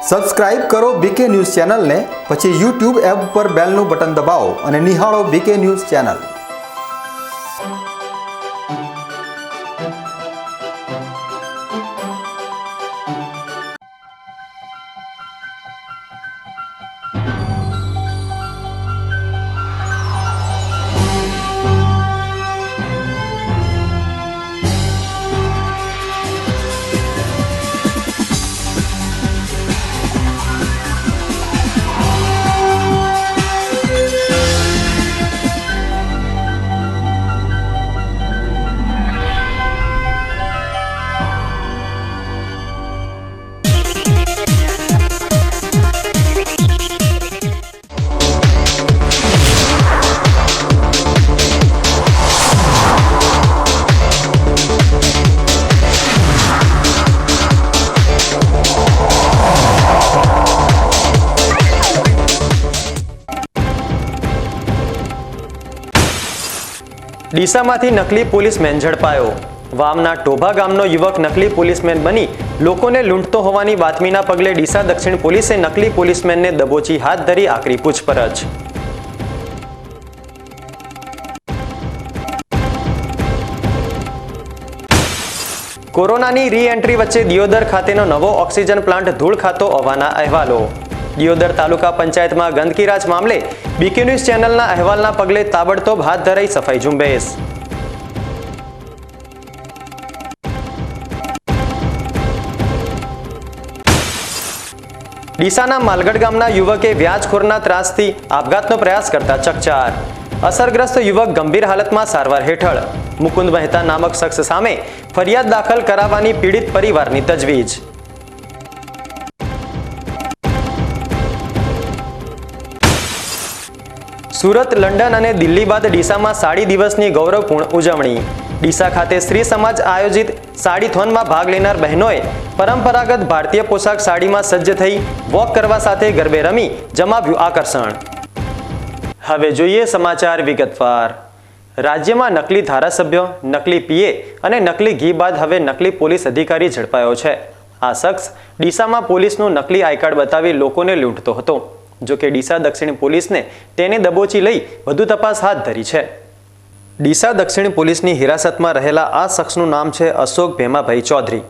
Subscribe કરો બીકે news ચેનલને, પછી YouTube એપ પર બેલનું બટન દબાવો અને નિહાળો બીકે ન્યૂઝ ચેનલ। ડીસામાંથી નકલી પોલીસમેન ઝડપાયો। વાવના ટોભા ગામનો યુવક નકલી પોલીસમેન બની લોકોને લૂંટતો હોવાની બાતમીના પગલે ડીસા દક્ષિણ પોલીસે નકલી પોલીસમેનને દબોચી હાથ ધરી આકરી પૂછપરછ। કોરોનાની રી એન્ટ્રી વચ્ચે દિયોદર ખાતેનો નવો ઓક્સિજન પ્લાન્ટ ધૂળ ખાતો હોવાના અહેવાલો। દિયોદર તાલુકા પંચાયતમાં ગંદકીરાજ મામલે બીકે ન્યૂઝ ચેનલના અહેવાલના પગલે તાબડતોબ હાથ ધરાઈ સફાઈ ઝુંબેશ। ડીસાના માલગઢ ગામના યુવકે વ્યાજખોરના ત્રાસથી આપઘાતનો પ્રયાસ કરતા ચકચાર। અસરગ્રસ્ત યુવક ગંભીર હાલતમાં સારવાર હેઠળ। મુકુંદ મહેતા નામક શખ્સ સામે ફરિયાદ દાખલ કરાવવાની પીડિત પરિવારની તજવીજ। સુરત, લંડન અને દિલ્હી બાદ ડીસામાં સાડી દિવસની ગૌરવપૂર્ણ ઉજવણી। ડીસા ખાતે સ્ત્રી સમાજ આયોજિત સાડીથોનમાં ભાગ લેનાર બહેનોએ પરંપરાગત ભારતીય પોશાક સાડીમાં સજ્જ થઈ વોક કરવા સાથે ગરબે રમી જમાવ્યું આકર્ષણ। હવે જોઈએ સમાચાર વિગતવાર। રાજ્યમાં નકલી ધારાસભ્ય, નકલી પીએ અને નકલી ઘી બાદ હવે નકલી પોલીસ અધિકારી ઝડપાયો છે। આ શખ્સ ડીસામાં પોલીસનું નકલી આઈ કાર્ડ બતાવી લોકોને લૂંટતો હતો। જો કે ડીસા દક્ષિણ પોલીસને તેને દબોચી લઈ વધુ તપાસ હાથ ધરી છે। ડીસા દક્ષિણ પોલીસની હિરાસતમાં રહેલા આ શખ્સનું નામ છે અશોક ભેમાભાઈ ચૌધરી।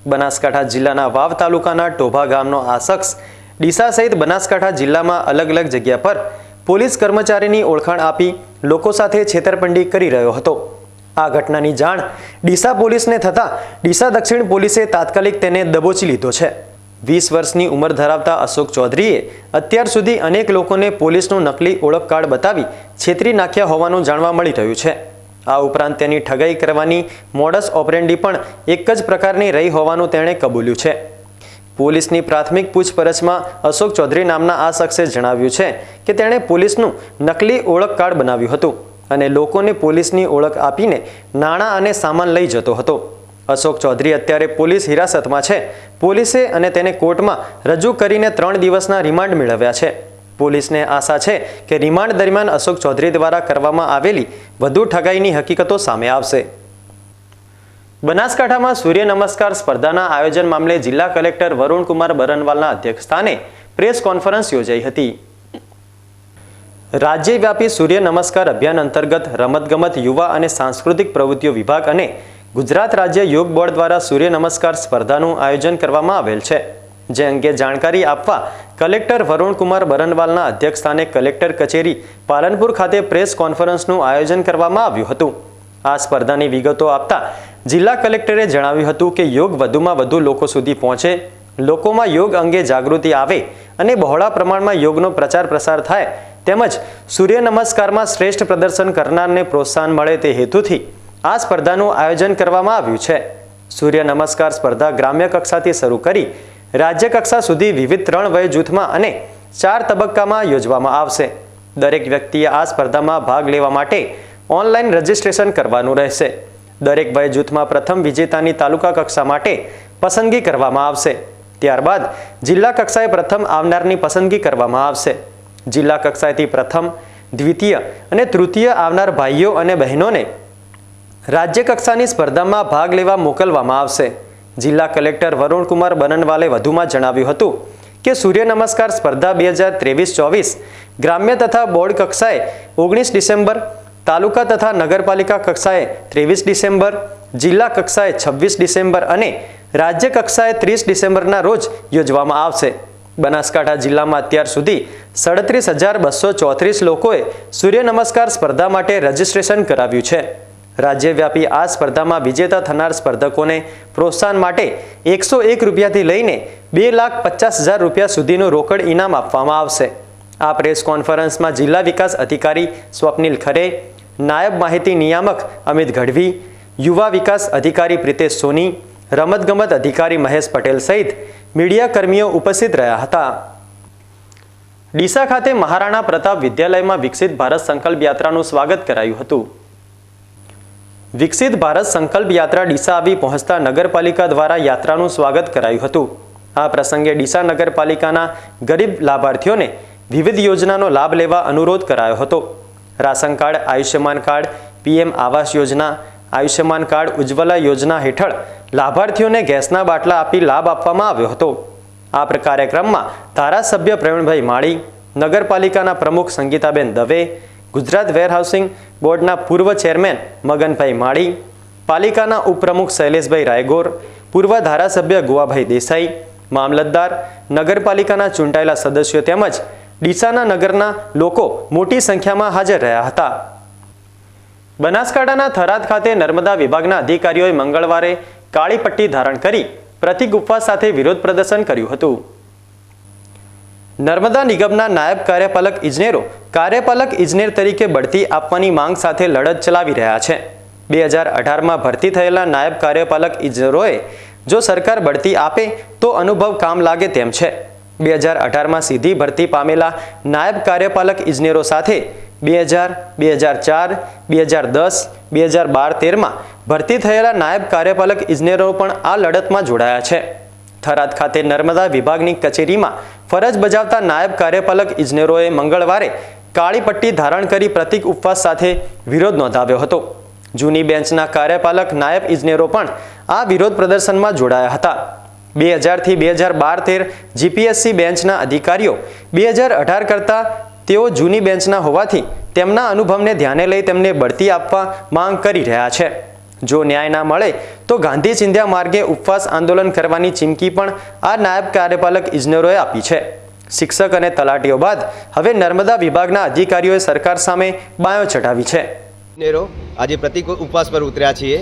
બનાસકાંઠા જિલ્લાના વાવ તાલુકાના ટોભા ગામનો આ શખ્સ ડીસા સહિત બનાસકાંઠા જિલ્લામાં અલગ અલગ જગ્યા પર પોલીસ કર્મચારીની ઓળખાણ આપી લોકો સાથે છેતરપિંડી કરી રહ્યો હતો। આ ઘટનાની જાણ ડીસા પોલીસને થતાં ડીસા દક્ષિણ પોલીસે તાત્કાલિક તેને દબોચી લીધો છે। 20 વર્ષની ઉંમર ધરાવતા અશોક ચૌધરીએ અત્યાર સુધી અનેક લોકોને પોલીસનું નકલી ઓળખ કાર્ડ બતાવી છેતરી નાખ્યા હોવાનું જાણવા મળી રહ્યું છે। આ ઉપરાંત તેની ઠગાઈ કરવાની મોડસ ઓપરેન્ડી પણ એક જ પ્રકારની રહી હોવાનું તેણે કબૂલ્યું છે। પોલીસની પ્રાથમિક પૂછપરછમાં અશોક ચૌધરી નામના આ શખ્સે જણાવ્યું છે કે તેણે પોલીસનું નકલી ઓળખ કાર્ડ બનાવ્યું હતું અને લોકોને પોલીસની ઓળખ આપીને નાણાં અને સામાન લઈ જતો હતો। અશોક ચૌધરી અત્યારે પોલીસ હિરાસતમાં છે। પોલીસે અને તેને કોર્ટમાં રજૂ કરીને 3 દિવસના રિમાન્ડ મેળવ્યા છે। પોલીસને આશા છે કે રિમાન્ડ દરમિયાન અશોક ચૌધરી દ્વારા કરવામાં આવેલી વધુ ઠગાઈની હકીકતો સામે આવશે। બનાસકાંઠામાં સૂર્ય નમસ્કાર સ્પર્ધાના આયોજન મામલે જિલ્લા કલેક્ટર વરુણકુમાર બરનવાલના અધ્યક્ષસ્થાને પ્રેસ કોન્ફરન્સ યોજાઈ હતી। રાજ્યવ્યાપી સૂર્ય નમસ્કાર અભિયાન અંતર્ગત રમતગમત, યુવા અને સાંસ્કૃતિક પ્રવૃત્તિઓ વિભાગ અને ગુજરાત રાજ્ય યોગ બોર્ડ દ્વારા સૂર્ય નમસ્કાર સ્પર્ધાનું આયોજન કરવામાં આવેલ છે। જે અંગે જાણકારી આપવા કલેક્ટર વરુણકુમાર બરનવાલના અધ્યક્ષસ્થાને કલેક્ટર કચેરી પાલનપુર ખાતે પ્રેસ કોન્ફરન્સનું આયોજન કરવામાં આવ્યું હતું। આ સ્પર્ધાની વિગતો આપતા જિલ્લા કલેક્ટરે જણાવ્યું હતું કે યોગ વધુમાં વધુ લોકો સુધી પહોંચે, લોકોમાં યોગ અંગે જાગૃતિ આવે અને બહોળા પ્રમાણમાં યોગનો પ્રચાર પ્રસાર થાય તેમજ સૂર્ય નમસ્કારમાં શ્રેષ્ઠ પ્રદર્શન કરનારને પ્રોત્સાહન મળે તે હેતુથી આ સ્પર્ધાનું આયોજન કરવામાં આવ્યું છે। સૂર્ય નમસ્કાર સ્પર્ધા ગ્રામ્ય કક્ષાથી શરૂ કરી રાજ્ય કક્ષા સુધી વિવિધ 3 વય જૂથમાં અને 4 તબક્કામાં યોજવામાં આવશે। દરેક વ્યક્તિએ આ સ્પર્ધામાં ભાગ લેવા માટે ઓનલાઈન રજીસ્ટ્રેશન કરવાનું રહેશે। દરેક વય જૂથમાં પ્રથમ વિજેતાની તાલુકા કક્ષા માટે પસંદગી કરવામાં આવશે। ત્યારબાદ જિલ્લા કક્ષાએ પ્રથમ આવનારની પસંદગી કરવામાં આવશે। જિલ્લા કક્ષાએથી પ્રથમ, દ્વિતીય અને તૃતીય આવનાર ભાઈઓ અને બહેનોને રાજ્ય કક્ષાની સ્પર્ધામાં ભાગ લેવા મોકલવામાં આવશે। જિલ્લા કલેક્ટર વરુણકુમાર બરનવાલે વધુમાં જણાવ્યું હતું કે સૂર્ય નમસ્કાર સ્પર્ધા 2023-24 ગ્રામ્ય તથા બોર્ડ કક્ષાએ 19 ડિસેમ્બર, તાલુકા તથા નગરપાલિકા કક્ષાએ 23 ડિસેમ્બર, જિલ્લા કક્ષાએ 26 ડિસેમ્બર અને રાજ્ય કક્ષાએ 30 ડિસેમ્બરના રોજ યોજવામાં આવશે. બનાસકાંઠા જિલ્લામાં અત્યાર સુધી 37,234 લોકોએ સૂર્ય નમસ્કાર સ્પર્ધા માટે રજીસ્ટ્રેશન કરાવ્યું છે. રાજ્યવ્યાપી આ સ્પર્ધામાં વિજેતા થનાર સ્પર્ધકોને પ્રોત્સાહન માટે 101 રૂપિયાથી લઈને 2,50,000 રૂપિયા સુધીનું રોકડ ઇનામ આપવામાં આવશે. આ પ્રેસ કોન્ફરન્સમાં જિલ્લા વિકાસ અધિકારી સ્વપ્નિલ ખરે, નાયબ માહિતી નિયામક અમિત ગઢવી, યુવા વિકાસ અધિકારી પ્રિતેશ સોની, રમતગમત અધિકારી મહેશ પટેલ સહિત મીડિયા કર્મીઓ ઉપસ્થિત રહ્યા હતા. ડીસા ખાતે મહારાણા પ્રતાપ વિદ્યાલયમાં વિકસિત ભારત સંકલ્પ યાત્રાનું સ્વાગત કરાયું હતું. વિકસિત ભારત સંકલ્પ યાત્રા ડીસા આવી પહોંચતા નગરપાલિકા દ્વારા યાત્રાનું સ્વાગત કરાયું હતું. આ પ્રસંગે ડીસા નગરપાલિકાના ગરીબ લાભાર્થીઓને વિવિધ યોજનાનો લાભ લેવા અનુરોધ કરાયો હતો. Ration card, Ayushman card, PM Awas Yojana, Ayushman card Ujjwala યોજના હેઠળ લાભાર્થીઓને ગેસના બાટલા આપી લાભ આપવામાં આવ્યો હતો. આ કાર્યક્રમમાં ધારાસભ્ય પ્રવીણભાઈ માળી, નગરપાલિકાના પ્રમુખ સંગીતાબેન દવે, ગુજરાત વેરહાઉસિંગ બોર્ડના પૂર્વ ચેરમેન મગનભાઈ માળી, પાલિકાના ઉપપ્રમુખ શૈલેષભાઈ રાયગોર, પૂર્વ ધારાસભ્ય ગુવાભાઈ દેસાઈ, મામલતદાર, નગરપાલિકાના ચૂંટાયેલા સદસ્યો તેમજ ડીસાના નગરના લોકો મોટી સંખ્યામાં હાજર રહ્યા હતા. બનાસકાંઠાના થરાદ ખાતે નર્મદા વિભાગના અધિકારીઓએ મંગળવારે કાળી પટ્ટી ધારણ કરી પ્રતિક ઉપવાસ સાથે વિરોધ પ્રદર્શન કર્યું હતું. નર્મદા નિગમના નાયબ કાર્યપાલક ઇજનેરો કાર્યપાલક ઇજનેર તરીકે બઢતી આપવાની માંગ સાથે લડત ચલાવી રહ્યા છે. 2018માં ભરતી થયેલા નાયબ કાર્યપાલક ઇજનેરોએ જો સરકાર બઢતી આપે તો અનુભવ કામ લાગે તેમ છે. 2018માં સીધી ભરતી પામેલા નાયબ કાર્યપાલક ઇજનેરો સાથે 2000, 2004, 2010, 2012-13માં ભરતી થયેલા નાયબ કાર્યપાલક ઇજનેરો પણ આ લડતમાં જોડાયા છે. થરાદ ખાતે નર્મદા વિભાગની કચેરીમાં ફરજ બજાવતા નાયબ કાર્યપાલક ઇજનેરોએ મંગળવારે કાળી પટ્ટી ધારણ કરી પ્રતિક ઉપવાસ સાથે વિરોધ નોંધાવ્યો હતો. જૂની બેન્ચના કાર્યપાલક નાયબ ઇજનેરો પણ આ વિરોધ પ્રદર્શનમાં જોડાયા હતા. 2000થી 2012-13 જીપીએસસી બેન્ચના અધિકારીઓ 2018 કરતાં તેઓ જૂની બેન્ચના હોવાથી તેમના અનુભવને ધ્યાને લઈ તેમને બઢતી આપવા માંગ કરી રહ્યા છે. જો ન્યાય ના મળે તો ગાંધી ચિંધ્યા માર્ગે ઉપવાસ આંદોલન કરવાની ચીમકી પણ આ નાયબ કાર્યપાલક ઇજનેરોએ આપી છે. શિક્ષક અને તલાટીઓ બાદ હવે નર્મદા વિભાગના અધિકારીઓએ સરકાર સામે બાયો ચઢાવી છે. ઇજનેરો આજે પ્રતિક ઉપવાસ પર ઉતર્યા છીએ.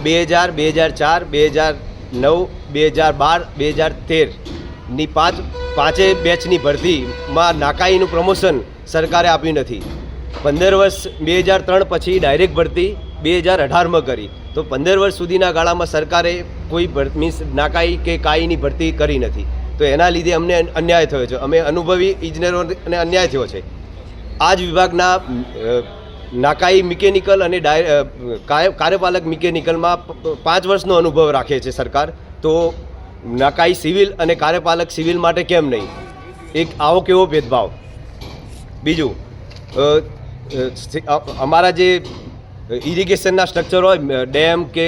2000, 2004, 2009, 2012, 2013ની પાંચે બેચની ભરતીમાં નાકાઈનું પ્રમોશન સરકારે આપ્યું નથી. 15 વર્ષ 2003 પછી ડાયરેક્ટ ભરતી 2018માં કરી, તો 15 વર્ષ સુધીના ગાળામાં સરકારે કોઈ મીન્સ નાકાઈ કે કાઈની ભરતી કરી નથી. તો એના લીધે અમને અન્યાય થયો છે. અમે અનુભવી ઇજનેરોને અન્યાય થયો છે. આ જ વિભાગના નાકાઈ મિકેનિકલ અને કાર્યપાલક મિકેનિકલમાં 5 વર્ષનો અનુભવ રાખે છે સરકાર. તો નાકાઈ સિવિલ અને કાર્યપાલક સિવિલ માટે કેમ નહીં? એક આવો કેવો ભેદભાવ. બીજું, અમારા જે ઇરિગેશનના સ્ટ્રક્ચર હોય, ડેમ કે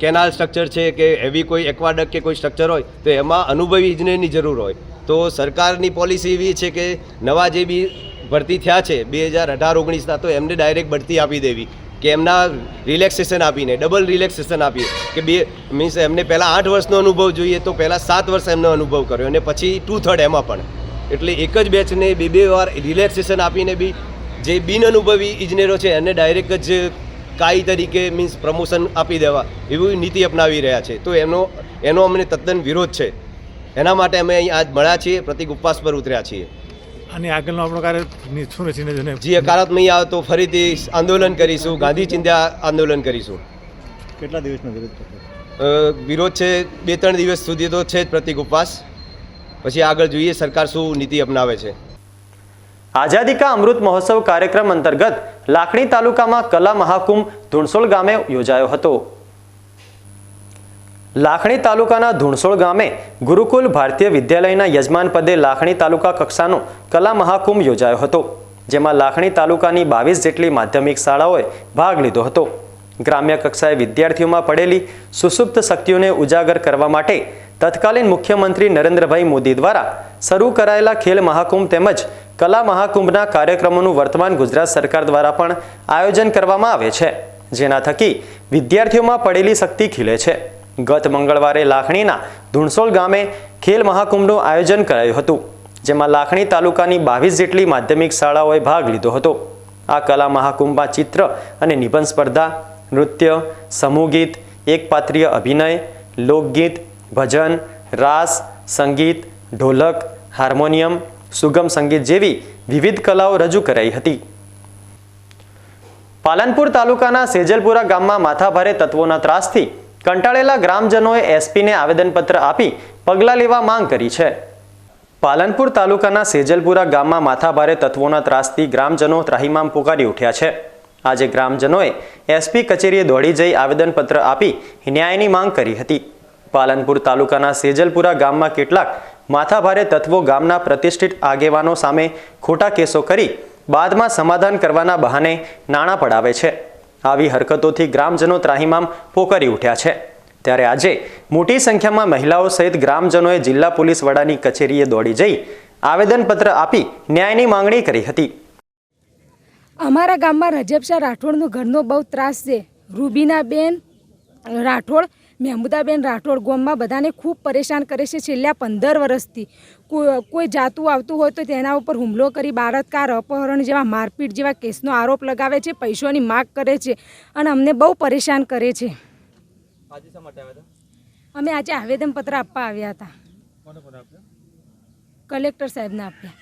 કેનાલ સ્ટ્રક્ચર છે કે હેવી કોઈ એક્વાડક કે કોઈ સ્ટ્રક્ચર હોય, તો એમાં અનુભવી ઇજનેરની જરૂર હોય. તો સરકારની પોલિસી એવી છે કે નવા જે બી ભરતી થયા છે 2018-19ના, તો એમને ડાયરેક્ટ બઢતી આપી દેવી, કે એમના રિલેક્સેશન આપીને ડબલ રિલેક્સેશન આપીએ. કે મીન્સ એમને પહેલાં 8 વર્ષનો અનુભવ જોઈએ તો પહેલાં 7 વર્ષ એમનો અનુભવ કર્યો અને પછી 2/3 એમાં પણ. એટલે એક જ બેચને બે વાર રિલેક્સેશન આપીને બી જે બિન અનુભવી ઇજનેરો છે એને ડાયરેક્ટ જ કાઈ તરીકે મીન્સ પ્રમોશન આપી દેવા એવી નીતિ અપનાવી રહ્યા છે. તો એનો અમને તદ્દન વિરોધ છે. એના માટે અમે અહીં આજ મળ્યા છીએ, પ્રતિક ઉપવાસ પર ઉતર્યા છીએ. અને આગળનો આપણો કાર્ય શું છે? જે અકારાત્મક નહીં આવે તો ફરીથી આંદોલન કરીશું, ગાંધી ચિંધ્યા આંદોલન કરીશું. કેટલા દિવસનો વિરોધ છે? વિરોધ છે 2-3 દિવસ સુધી તો છે જ પ્રતિક ઉપવાસ. પછી આગળ જોઈએ સરકાર શું નીતિ અપનાવે છે. આઝાદી કા અમૃત મહોત્સવ કાર્યક્રમ અંતર્ગત લાખણી તાલુકામાં કલા મહાકુંભ ધુણસોલ ગામે યોજાયો હતો. લાખણી તાલુકાના ધુણસોલ ગામે ગુરુકુલ ભારતીય વિદ્યાલયના યજમાન પદે લાખણી તાલુકા કક્ષાનો કલા મહાકુંભ યોજાયો હતો, જેમાં લાખણી તાલુકાની 22 જેટલી માધ્યમિક શાળાઓએ ભાગ લીધો હતો. ગ્રામ્ય કક્ષાએ વિદ્યાર્થીઓમાં પડેલી સુસુપ્ત શક્તિઓને ઉજાગર કરવા માટે તત્કાલીન મુખ્યમંત્રી નરેન્દ્રભાઈ મોદી દ્વારા શરૂ કરાયેલા ખેલ મહાકુંભ તેમજ કલા મહાકુંભના કાર્યક્રમોનું વર્તમાન ગુજરાત સરકાર દ્વારા પણ આયોજન કરવામાં આવે છે, જેના થકી વિદ્યાર્થીઓમાં પડેલી શક્તિ ખીલે છે. ગત મંગળવારે લાખણીના ધુણસોલ ગામે ખેલ મહાકુંભનું આયોજન કરાયું હતું, જેમાં લાખણી તાલુકાની 22 જેટલી માધ્યમિક શાળાઓએ ભાગ લીધો હતો. આ કલા મહાકુંભમાં ચિત્ર અને નિબંધ સ્પર્ધા, નૃત્ય, સમૂહ ગીત, એકપાત્રીય અભિનય, લોકગીત, ભજન, રાસ, સંગીત, ઢોલક, હાર્મોનિયમ, સુગમ સંગીત જેવી વિવિધ કલાઓ રજૂ કરાઈ હતી. પાલનપુર તાલુકાના સેજલપુરા ગામમાં માથાભારે તત્વોના ત્રાસથી કંટાળેલા ગ્રામજનોએ એસપીને આવેદનપત્ર આપી પગલાં લેવા માંગ કરી છે. પાલનપુર તાલુકાના સેજલપુરા ગામમાં માથાભારે તત્વોના ત્રાસથી ગ્રામજનો ત્રાહિમામ પુકારી ઉઠ્યા છે. આજે ગ્રામજનોએ એસપી કચેરીએ દોડી જઈ આવેદનપત્ર આપી ન્યાયની માંગ કરી હતી. પાલનપુર તાલુકાના સેજલપુરા ગામમાં કેટલાક માથાભારે તત્વો ગામના પ્રતિષ્ઠિત આગેવાનો સામે ખોટા કેસો કરી બાદમાં સમાધાન કરવાના બહાને નાણાં પડાવે છે. આવી હરકતોથી ગ્રામજનો ત્રાહિમામ પોકારી ઉઠ્યા છે. ત્યારે આજે મોટી સંખ્યામાં મહિલાઓ સહિત ગ્રામજનોએ જિલ્લા પોલીસ વડાની કચેરીએ દોડી જઈ આવેદનપત્ર આપી ન્યાયની માંગણી કરી હતી. અમારા ગામમાં રજબશાહ રાઠોડનો ઘરનો બહુ ત્રાસ છે. રૂબીનાબેન રાઠોડ, મહેમુદાબેન રાઠોડ ગામમાં બધાને ખૂબ પરેશાન કરે છે. છેલ્લા 15 વર્ષથી કોઈ જાતું આવતું હોય તો તેના ઉપર હુમલો કરી બળાત્કાર, અપહરણ જેવા મારપીટ જેવા કેસનો આરોપ લગાવે છે, પૈસાની માગ કરે છે અને અમને બહુ પરેશાન કરે છે. અમે આજે આવેદનપત્ર આપવા આવ્યા હતા. કલેક્ટર સાહેબને આપ્યા,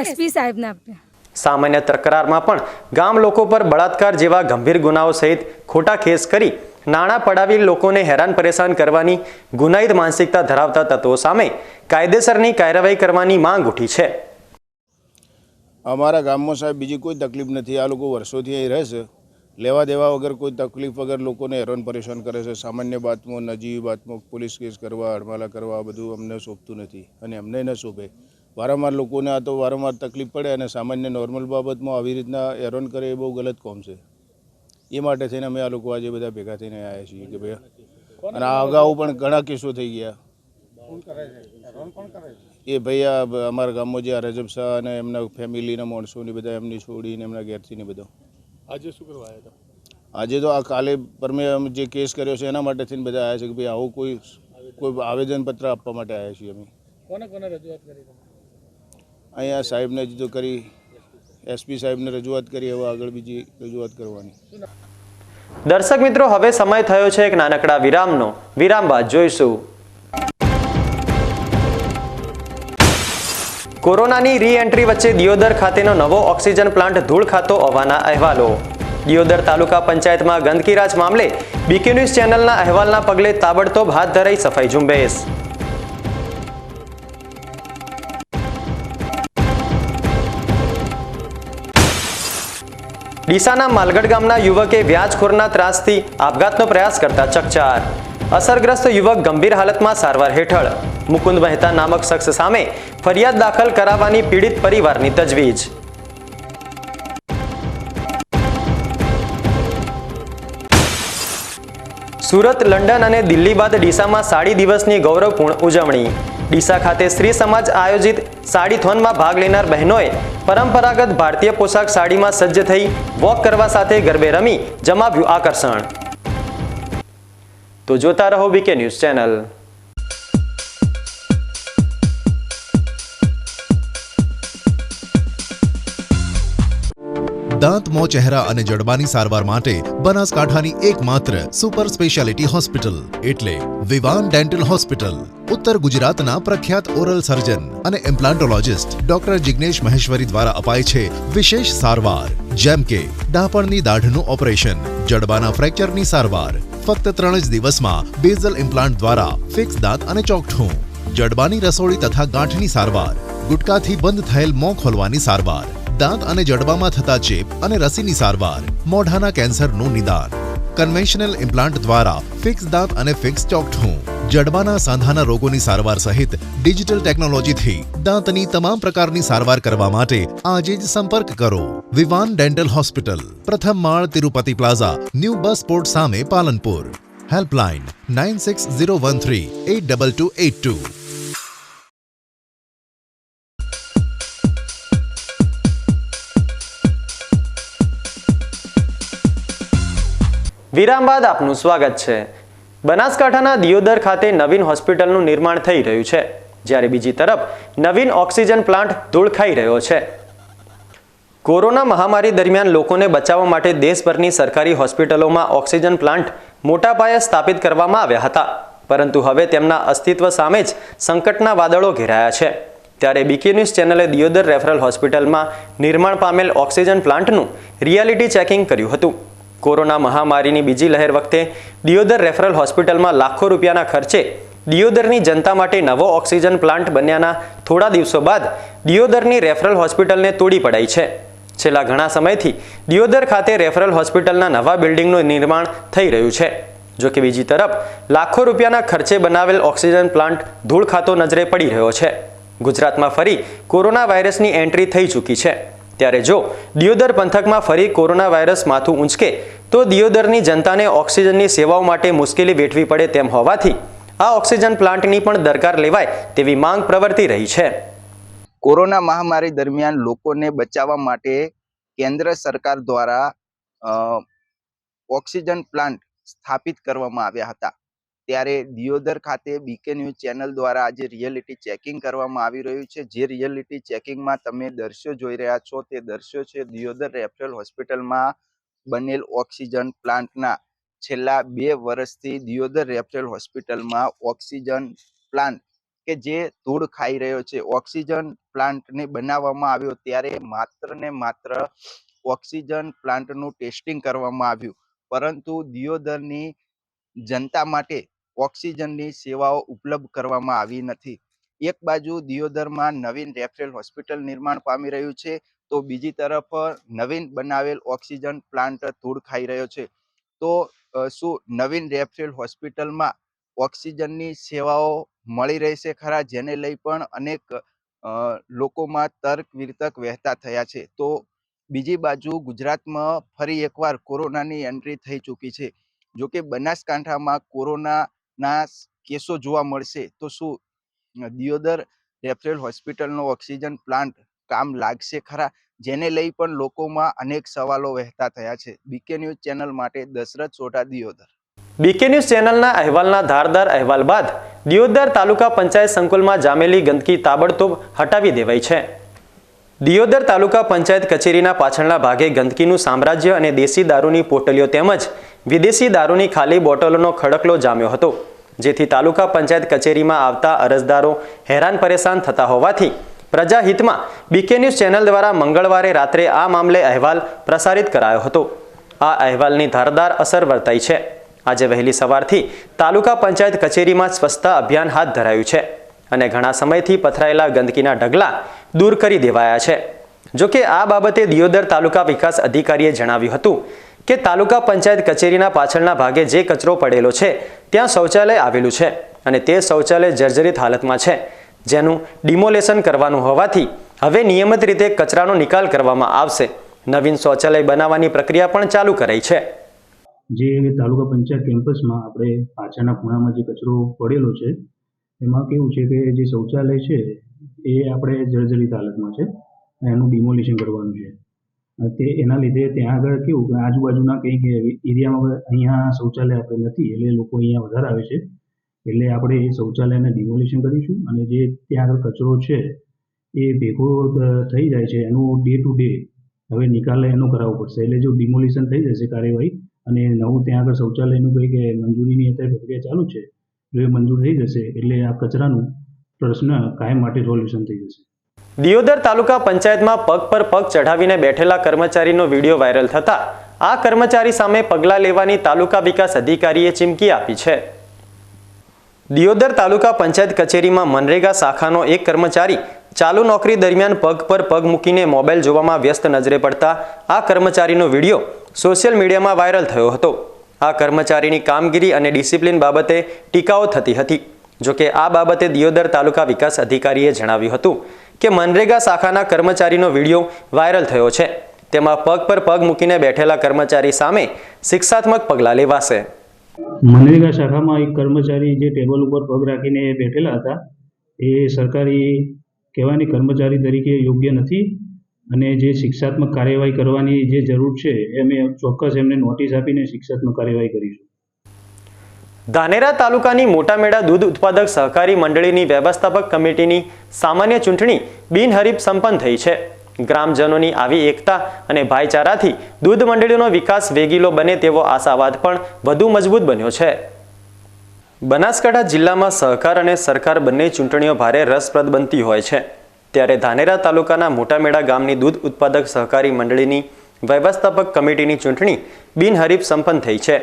એસપી સાહેબને આપ્યા. સામાન્ય તકરારમાં પણ ગામ લોકો પર બળાત્કાર જેવા ગંભીર ગુનાઓ સહિત ખોટા કેસ કરી નાણાં પડાવી લોકોને હેરાન પરેશાન કરવાની ગુનાહિત માનસિકતા ધરાવતા તત્વો સામે કાયદેસરની કાર્યવાહી કરવાની માંગ ઉઠી છે. અમારા ગામમાં સાહેબ બીજી કોઈ તકલીફ નથી. આ લોકો વર્ષોથી અહીં રહે છે, લેવા દેવા વગર કોઈ તકલીફ વગર લોકોને હેરાન પરેશાન કરે છે. સામાન્ય બાતમાં, નજીવી બાતમાં પોલીસ કેસ કરવા, હડમાલા કરવા આ બધું અમને શોભતું નથી અને અમને ન શોભે. વારંવાર લોકોને આ તો વારંવાર તકલીફ પડે અને સામાન્ય નોર્મલ બાબતમાં આવી રીતના હેરાન કરે એ બહુ ગલત કામ છે. એ માટે થઈને અમે આ લોકો આજે બધા ભેગા થઈને આવ્યા છીએ કે ભાઈ, અને આ અગાઉ પણ ઘણા કેસો થઈ ગયા. એ ભાઈ આ અમારા ગામમાં જે રજબશાહ અને એમના ફેમિલીના માણસોની બધા એમની છોડીને એમના ઘેરથી ને બધા. આજે શું કરવા આવ્યા હતા? આજે તો આ કાલે પરમે જે કેસ કર્યો છે એના માટે થઈને બધા આવ્યા છે કે ભાઈ આવું કોઈ આવેદનપત્ર આપવા માટે આવ્યા છીએ અમે. કોને કોને રજૂઆત કરી? અહીંયા સાહેબને તો કરી, એસપી સાહેબને રજૂઆત કરી, હવે આગળ બીજી રજૂઆત કરવાની. દર્શક મિત્રો, હવે સમય થયો છે એક નાનકડા વિરામનો. વિરામ બાદ જોઈશું કોરોનાની રી એન્ટ્રી વચ્ચે દિયોદર ખાતેનો નવો ઓક્સિજન પ્લાન્ટ ધૂળ ખાતો હોવાના અહેવાલો. દિયોદર તાલુકા પંચાયતમાં ગંદકીરાજ મામલે બીકે ન્યૂઝ ચેનલના અહેવાલના પગલે તાબડતોબ હાથ ધરાઈ સફાઈ ઝુંબેશ. ડીસાના માલગઢ ગામના યુવકે વ્યાજખોરના ત્રાસથી આપઘાતનો પ્રયાસ કરતા ચકચાર. અસરગ્રસ્ત યુવક ગંભીર હાલતમાં સારવાર હેઠળ. મુકુંદ મહેતા નામક શખ્સ સામે ફરિયાદ દાખલ કરાવવાની પીડિત પરિવારની તજવીજ. સુરત, લંડન અને દિલ્હી બાદ ડીસામાં સાડી દિવસની ગૌરવપૂર્ણ ઉજવણી. ડીસા ખાતે સ્ત્રી સમાજ આયોજિત સાડીથોનમાં ભાગ લેનાર બહેનોએ પરંપરાગત ભારતીય પોશાક સાડીમાં સજ્જ થઈ વોક કરવા સાથે ગરબે રમી જમાવ્યું આકર્ષણ. તો જોતા રહો બીકે ન્યૂઝ ચેનલ. દાંત, મોં, ચહેરા અને જડબાની સારવાર માટે બનાસકાંઠાની એકમાત્ર સુપર સ્પેશિયાલિટી હોસ્પિટલ એટલે વિવાન ડેન્ટલ હોસ્પિટલ. ઉત્તર ગુજરાતના પ્રખ્યાત ઓરલ સર્જન અને ઇમ્પ્લાન્ટોલોજિસ્ટ ડોક્ટર જિગ્નેશ મહેશ્વરી દ્વારા અપાય છે વિશેષ સારવાર, જેમ કે ડાપણની દાઢનું ઓપરેશન, જડબાના ફ્રેક્ચરની સારવાર. ફક્ત 3 જ દિવસમાં બેઝલ ઇમ્પ્લાન્ટ દ્વારા ફિક્સ દાંત અને ચોકઠું, જડબાની રસોળી તથા ગાંઠની સારવાર, ગુટકાથી બંધ થયેલ મોં ખોલવાની સારવાર, દાંત અને જડબામાં થતા ચેપ અને રસીની સારવાર, મોઢાના કેન્સરનું નિદાન. કન્વેન્શનલ ઇમ્પ્લાન્ટ દ્વારા ફિક્સ દાંત અને ફિક્સ ચોકઠું, જડબાના સાંધાના રોગોની સારવાર સહિત ડિજિટલ ટેકનોલોજીથી દાંતની તમામ પ્રકારની સારવાર કરવા માટે આજે જ સંપર્ક કરો. વિવાન ડેન્ટલ હોસ્પિટલ, પ્રથમ માળ, તિરુપતિ પ્લાઝા, ન્યૂ બસ પોર્ટ સામે, પાલનપુર. હેલ્પલાઇન 9601382282. વિરામ બાદ આપનું સ્વાગત છે. બનાસકાંઠાના દિયોદર ખાતે નવીન હોસ્પિટલનું નિર્માણ થઈ રહ્યું છે, જ્યારે બીજી તરફ નવીન ઓક્સિજન પ્લાન્ટ ધૂળ ખાઈ રહ્યો છે. કોરોના મહામારી દરમિયાન લોકોને બચાવવા માટે દેશભરની સરકારી હોસ્પિટલોમાં ઓક્સિજન પ્લાન્ટ મોટા પાયે સ્થાપિત કરવામાં આવ્યા હતા, પરંતુ હવે તેમના અસ્તિત્વ સામે જ સંકટના વાદળો ઘેરાયા છે. ત્યારે બીકે ન્યૂઝ ચેનલે દિયોદર રેફરલ હોસ્પિટલમાં નિર્માણ પામેલ ઓક્સિજન પ્લાન્ટનું રિયાલિટી ચેકિંગ કર્યું હતું. કોરોના મહામારીની બીજી લહેર વખતે દિયોદર રેફરલ હોસ્પિટલમાં લાખો રૂપિયાના ખર્ચે દિયોદરની જનતા માટે નવો ઓક્સિજન પ્લાન્ટ બન્યાના થોડા દિવસો બાદ દિયોદરની રેફરલ હોસ્પિટલને તોડી પડાઈ છે. છેલ્લા ઘણા સમયથી દિયોદર ખાતે રેફરલ હોસ્પિટલના નવા બિલ્ડિંગનું નિર્માણ થઈ રહ્યું છે. જોકે બીજી તરફ લાખો રૂપિયાના ખર્ચે બનાવેલ ઓક્સિજન પ્લાન્ટ ધૂળ ખાતો નજરે પડી રહ્યો છે. ગુજરાતમાં ફરી કોરોના વાયરસની એન્ટ્રી થઈ ચૂકી છે. ત્યારે જો દિયોદર પંથકમાં ફરી કોરોના વાયરસ માથું ઊંચકે તો દિયોદરની જનતાને ઓક્સિજનની સેવાઓ માટે મુશ્કેલી વેઠવી પડે તેમ હોવાથી આ ઓક્સિજન પ્લાન્ટની પણ દરકાર લેવાય તેવી માંગ પ્રવર્તી રહી છે. કોરોના મહામારી દરમિયાન લોકોને બચાવવા માટે કેન્દ્ર સરકાર દ્વારા ઓક્સિજન પ્લાન્ટ સ્થાપિત કરવામાં આવ્યા હતા. ત્યારે દિયોદર ખાતે બીકે ન્યૂઝ ચેનલ દ્વારા આજે રિયાલિટી ચેકિંગ કરવામાં આવી રહ્યું છે. જે રિયાલિટી ચેકિંગમાં તમે દ્રશ્યો જોઈ રહ્યા છો તે દ્રશ્યો છે દિયોદર રેફરલ હોસ્પિટલમાં બનેલ ઓક્સિજન પ્લાન્ટના. છેલ્લા 2 વર્ષથી દિયોદર રેફરલ હોસ્પિટલમાં ઓક્સિજન પ્લાન્ટ કે જે ધૂળ ખાઈ રહ્યો છે, ઓક્સિજન પ્લાન્ટને બનાવવામાં આવ્યો ત્યારે માત્ર ને માત્ર ઓક્સિજન પ્લાન્ટનું ટેસ્ટિંગ કરવામાં આવ્યું, પરંતુ દિયોદરની જનતા માટે ઓક્સિજનની સેવાઓ ઉપલબ્ધ કરવામાં આવી નથી. એક બાજુ દિયોદરમાં નવીન રેફરલ હોસ્પિટલ નિર્માણ પામી રહ્યું છે, તો બીજી તરફ નવીન બનાવેલ ઓક્સિજન પ્લાન્ટ ધૂળ ખાઈ રહ્યો છે. તો શું નવીન રેફરલ હોસ્પિટલમાં ઓક્સિજનની સેવાઓ મળી રહેશે ખરા? જેને લઈ પણ અનેક લોકોમાં તર્ક વિતર્ક વહેતા થયા છે. તો બીજી બાજુ ગુજરાતમાં ફરી એકવાર કોરોનાની એન્ટ્રી થઈ ચૂકી છે. જો કે બનાસકાંઠામાં કોરોનાના કેસો જોવા મળશે તો શું દિયોદર રેફરલ હોસ્પિટલનો ઓક્સિજન પ્લાન્ટ કામ લાગશે ખરા? જેને લઈ પણ લોકોમાં અનેક સવાલો વહેતા થયા છે. બીકે ન્યૂઝ ચેનલ માટે દશરથ સોઢા, દિયોદર. બીકે ન્યૂઝ ચેનલના અહેવાલના ધારદાર અહેવાલ બાદ દિયોદર તાલુકા પંચાયત સંકુલમાં જામેલી ગંદકી તાબડતોબ હટાવી દેવાઈ છે. દિયોદર તાલુકા પંચાયત કચેરીના પાછળના ભાગે ગંદકીનું સામ્રાજ્ય અને દેશી દારૂની પોટલીઓ તેમજ વિદેશી દારૂની ખાલી બોટલોનો ખડકલો જામ્યો હતો, જેથી તાલુકા પંચાયત કચેરીમાં આવતા અરજદારો હેરાન પરેશાન થતા હોવાથી પ્રજાહિતમાં બીકે ન્યૂઝ ચેનલ દ્વારા મંગળવારે રાત્રે આ મામલે અહેવાલ પ્રસારિત કરાયો હતો. આ અહેવાલની ધારદાર અસર વર્તાઈ છે. આજે વહેલી સવારથી તાલુકા પંચાયત કચેરીમાં સ્વચ્છતા અભિયાન હાથ ધરાયું છે અને ઘણા સમયથી પથરાયેલા ગંદકીના ઢગલા દૂર કરી દેવાયા છે. જોકે આ બાબતે દિયોદર તાલુકા વિકાસ અધિકારીએ જણાવ્યું હતું કે તાલુકા પંચાયત કચેરીના પાછળના ભાગે જે કચરો પડેલો છે ત્યાં શૌચાલય આવેલું છે અને તે શૌચાલય જર્જરિત હાલતમાં છે, જેનું ડિમોલેશન કરવાનું હોવાથી હવે નિયમિત રીતે કચરાનો નિકાલ કરવામાં આવશે. નવીન શૌચાલય બનાવવાની પ્રક્રિયા પણ ચાલુ કરાઈ છે. જે તાલુકા પંચાયત કેમ્પસમાં આપણે પાછળના ખૂણામાં જે કચરો પડેલો છે એમાં કેવું છે કે જે શૌચાલય છે એ આપણે જર્જરિત હાલતમાં છે, એનું ડિમોલિશન કરવાનું છે. તે એના લીધે ત્યાં આગળ કેવું કે આજુબાજુના કંઈક એરિયામાં અહીંયા શૌચાલય આપણે નથી, એટલે લોકો અહીંયા વધારે આવે છે, એટલે આપણે એ શૌચાલયને ડિમોલિશન કરીશું અને જે ત્યાં આગળ કચરો છે એ ભેગો થઈ જાય છે એનું ડે ટુ ડે હવે નિકાલ એનો કરાવવો પડશે. એટલે જો ડિમોલિશન થઈ જશે કાર્યવાહી અને નવું ત્યાં આગળ શૌચાલયનું કંઈક મંજૂરીની અત્યારે પ્રક્રિયા ચાલુ છે, જો એ મંજૂર થઈ જશે એટલે આ કચરાનું પ્રશ્ન કાયમ માટે સોલ્યુશન થઈ જશે. દિયોદર તાલુકા પંચાયતમાં પગ પર પગ ચઢાવીને બેઠેલા કર્મચારીનો વિડીયો વાયરલ થતા આ કર્મચારી સામે પગલાં લેવાની તાલુકા વિકાસ અધિકારીએ ચીમકી આપી છે. દિયોદર તાલુકા પંચાયત કચેરીમાં મનરેગા શાખાનો એક કર્મચારી ચાલુ નોકરી દરમિયાન પગ પર પગ મૂકીને મોબાઈલ જોવામાં વ્યસ્ત નજરે પડતા આ કર્મચારીનો વિડીયો સોશિયલ મીડિયામાં વાયરલ થયો હતો. આ કર્મચારીની કામગીરી અને ડિસિપ્લિન બાબતે ટીકાઓ થતી હતી. જોકે આ બાબતે દિયોદર તાલુકા વિકાસ અધિકારીએ જણાવ્યું હતું કે મનરેગા શાખાના કર્મચારીનો વિડીયો વાયરલ થયો છે, તેમાં પગ પર પગ મૂકીને બેઠેલા કર્મચારી સામે શિક્ષાત્મક પગલાં લેવાશે. મનરેગા શાખામાં એક કર્મચારી જે ટેબલ ઉપર પગ રાખીને બેઠેલા હતા એ સરકારી કહેવાની કર્મચારી તરીકે યોગ્ય નથી અને જે શિક્ષાત્મક કાર્યવાહી કરવાની જે જરૂર છે એ અમે ચોક્કસ એમને નોટિસ આપીને શિક્ષાત્મક કાર્યવાહી કરીશું. ધાનેરા તાલુકાની મોટા મેળા દૂધ ઉત્પાદક સહકારી મંડળીની વ્યવસ્થાપક કમિટીની સામાન્ય ચૂંટણી બિનહરીફ સંપન્ન થઈ છે. ગ્રામજનોની આવી એકતા અને ભાઈચારાથી દૂધ મંડળીનો વિકાસ વેગીલો બને તેવો આશાવાદ પણ વધુ મજબૂત બન્યો છે. બનાસકાંઠા જિલ્લામાં સહકાર અને સરકાર બંને ચૂંટણીઓ ભારે રસપ્રદ બનતી હોય છે, ત્યારે ધાનેરા તાલુકાના મોટા મેળા ગામની દૂધ ઉત્પાદક સહકારી મંડળીની વ્યવસ્થાપક કમિટીની ચૂંટણી બિનહરીફ સંપન્ન થઈ છે.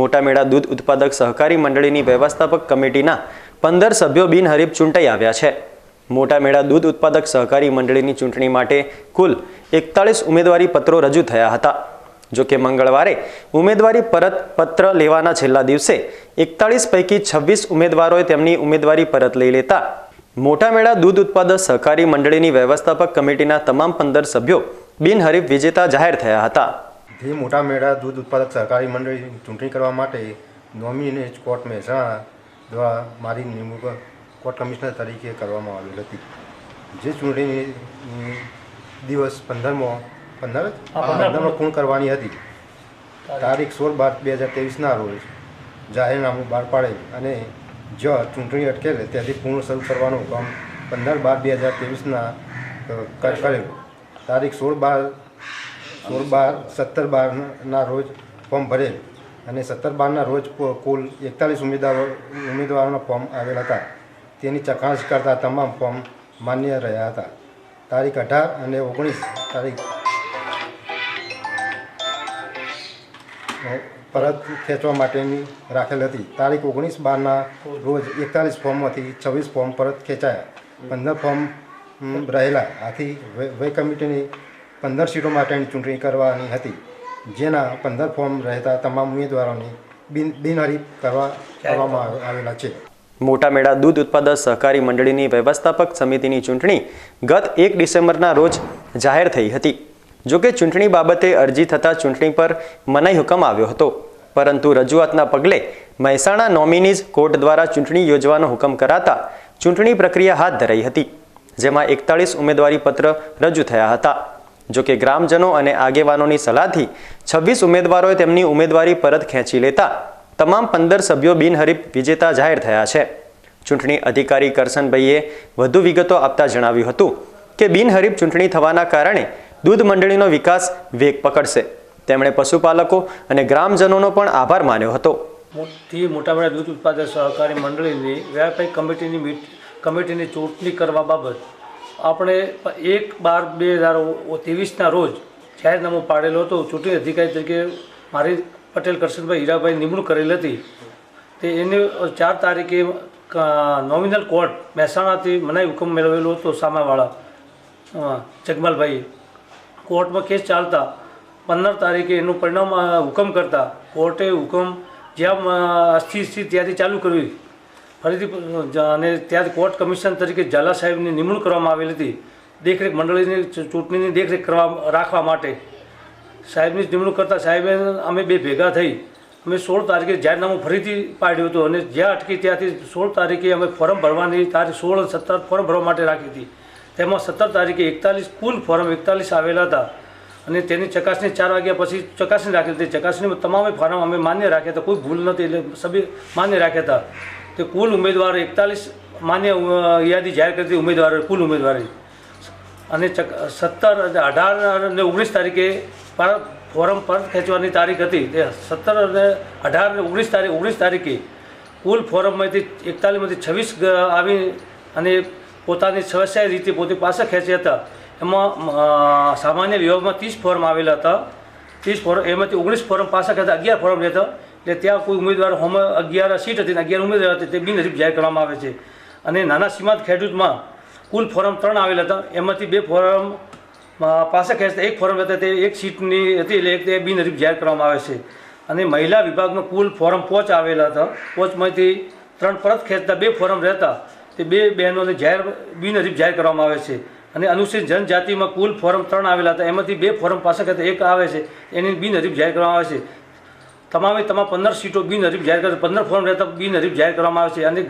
મોટા મેળા દૂધ ઉત્પાદક સહકારી મંડળીની વ્યવસ્થાપક કમિટીના 15 સભ્યો બિનહરીફ ચૂંટાઈ આવ્યા છે. મોટા મેળા દૂધ ઉત્પાદક સહકારી મંડળીની ચૂંટણી માટે કુલ 41 ઉમેદવારી પત્રો રજૂ થયા હતા. જોકે મંગળવારે ઉમેદવારી પરત પત્ર લેવાના છેલ્લા દિવસે 41 પૈકી 26 ઉમેદવારોએ તેમની ઉમેદવારી પરત લઈ લેતા મોટા મેળા દૂધ ઉત્પાદક સહકારી મંડળીની વ્યવસ્થાપક કમિટીના તમામ 15 સભ્યો બિનહરીફ વિજેતા જાહેર થયા હતા. જે મોટા મેળા દૂધ ઉત્પાદક સહકારી મંડળીની ચૂંટણી કરવા માટે નોમિનેટ કોર્ટ મહેસાણા દ્વારા મારી નિમણૂક કોર્ટ કમિશનર તરીકે કરવામાં આવેલ હતી. જે ચૂંટણી દિવસ 15 પૂર્ણ કરવાની હતી. તારીખ 16/12/2023ના રોજ જાહેરનામું બહાર પાડેલ અને જો ચૂંટણી અટકેલ ત્યાંથી પૂર્ણ શરૂ કરવાનો હુકમ 15/12/2023ના કરેલ. તારીખ 17/12 રોજ ફોર્મ ભરેલ અને 17/12ના રોજ કુલ 41 ઉમેદવારોના ફોર્મ આવેલ હતા. તેની ચકાસણી કરતા તમામ ફોર્મ માન્ય રહ્યા હતા. તારીખ 18 અને 19 તારીખ પરત ખેંચવા માટેની રાખેલ હતી. તારીખ 19/12ના રોજ 41 ફોર્મમાંથી 26 ફોર્મ પરત ખેંચાયા. 15 ફોર્મ રહેલા. આથી વય કમિટીની 15 સીટો માટેની ચૂંટણી કરવાની હતી, જેના 15 ફોર્મ રહેતા તમામ ઉમેદવારોની બિનહરીફ કરવામાં આવેલા છે. મોટા મેળા દૂધ ઉત્પાદક સહકારી મંડળીની વ્યવસ્થાપક સમિતિની ચૂંટણી ગત 1 ડિસેમ્બરના રોજ જાહેર થઈ હતી. જોકે ચૂંટણી બાબતે અરજી થતાં ચૂંટણી પર મનાઈ હુકમ આવ્યો હતો, પરંતુ રજૂઆતના પગલે મહેસાણા નોમિનીઝ કોર્ટ દ્વારા ચૂંટણી યોજવાનો હુકમ કરાતા ચૂંટણી પ્રક્રિયા હાથ ધરાઈ હતી, જેમાં 41 ઉમેદવારી પત્ર રજૂ થયા હતા. જોકે ગ્રામજનો અને આગેવાનોની સલાહથી 26 ઉમેદવારોએ તેમની ઉમેદવારી પરત ખેંચી લેતા તમામ 15 સભ્યો બિનહરીફ વિજેતા જાહેર થયા છે. ચૂંટણી અધિકારી કરશનભાઈએ વધુ વિગતો આપતા જણાવ્યું હતું કે બિનહરીફ ચૂંટણી થવાના કારણે દૂધ મંડળીનો વિકાસ વેગ પકડશે. તેમણે પશુપાલકો અને ગ્રામજનોનો પણ આભાર માન્યો હતો. મોટા મેળા દૂધ ઉત્પાદક સહકારી મંડળીની વ્યાપારિક કમિટીની ચૂંટણી કરવા બાબત આપણે 1/12/2023ના રોજ જાહેરનામું પાડેલો હતો. ચૂંટણી અધિકારી તરીકે મારી પટેલ કરશનભાઈ હીરાભાઈ નિમણૂક કરેલ હતી. તે એને 4 તારીખે નોમિનલ કોર્ટ મહેસાણાથી મનાઈ હુકમ મેળવેલો હતો. સામાવાળા જગમાલભાઈએ કોર્ટમાં કેસ ચાલતા 15 તારીખે એનું પરિણામ હુકમ કરતા કોર્ટે હુકમ જ્યાં અસ્થિર ત્યાંથી ચાલુ કરવી ફરીથી અને ત્યાંથી કોર્ટ કમિશનર તરીકે ઝાલા સાહેબની નિમણૂક કરવામાં આવેલી હતી. દેખરેખ મંડળીની ચૂંટણીની દેખરેખ રાખવા માટે સાહેબની નિમણૂક કરતા સાહેબે અમે બે ભેગા થઈ અમે 16 તારીખે જાહેરનામું ફરીથી પાડ્યું હતું અને જ્યાં અટકી ત્યાંથી 16 તારીખે અમે ફોર્મ ભરવાની તારીખ 16 અને 17 ફોર્મ ભરવા માટે રાખી હતી. તેમાં 17 તારીખે 41 કુલ ફોર્મ 41 આવેલા હતા અને તેની ચકાસણી 4 વાગ્યા પછી ચકાસણી રાખી હતી. ચકાસણીમાં તમામે ફોર્મ અમે માન્ય રાખ્યા હતા, કોઈ ભૂલ નથી એટલે સભ્ય માન્ય રાખ્યા હતા. તે કુલ ઉમેદવારો 41 માન્ય યાદી જાહેર કરી હતી ઉમેદવારો કુલ ઉમેદવારી અને 17, 18 અને 19 તારીખે ફોર્મ પરત ખેંચવાની તારીખ હતી. તે 17 અને 18 અને 19 તારીખે કુલ ફોરમમાંથી 41માંથી 26 આવી અને પોતાની સ્વચ્છાય રીતે પોતે પાછા ખેંચ્યા હતા. એમાં સામાન્ય વિભાગમાં 30 ફોર્મ આવેલા હતા. 30 ફોર્મ એમાંથી 19 ફોર્મ પાછા ખેંચતા 11 ફોર્મ રહેતા. એટલે ત્યાં કોઈ ઉમેદવાર હોમ 11 સીટ હતી અને 11 ઉમેદવાર હતી તે બિનહરીફ જાહેર કરવામાં આવે છે. અને નાના સીમાંત ખેડૂતમાં કુલ ફોર્મ 3 આવેલા હતા. એમાંથી 2 ફોર્મ પાછા ખેંચતા 1 ફોર્મ હતા તે 1 સીટની હતી એટલે તે બિનહરીફ જાહેર કરવામાં આવે છે. અને મહિલા વિભાગમાં કુલ ફોર્મ 5 આવેલા હતા. 5માંથી 3 પરત ખેંચતા 2 ફોર્મ રહેતા તે 2 બહેનોને બિનહરીફ જાહેર કરવામાં આવે છે. અને અનુસૂચિત જનજાતિમાં કુલ ફોર્મ 3 આવેલા હતા. એમાંથી 2 ફોર્મ પાછા ખેંચતા 1 આવે છે એની બિનહરીફ જાહેર કરવામાં આવે છે. તમામ 15 સીટો બિનહરીફ જાહેર કરે, 15 ફોર્મ રહેતા બિનહરીફ જાહેર કરવામાં આવે છે. અને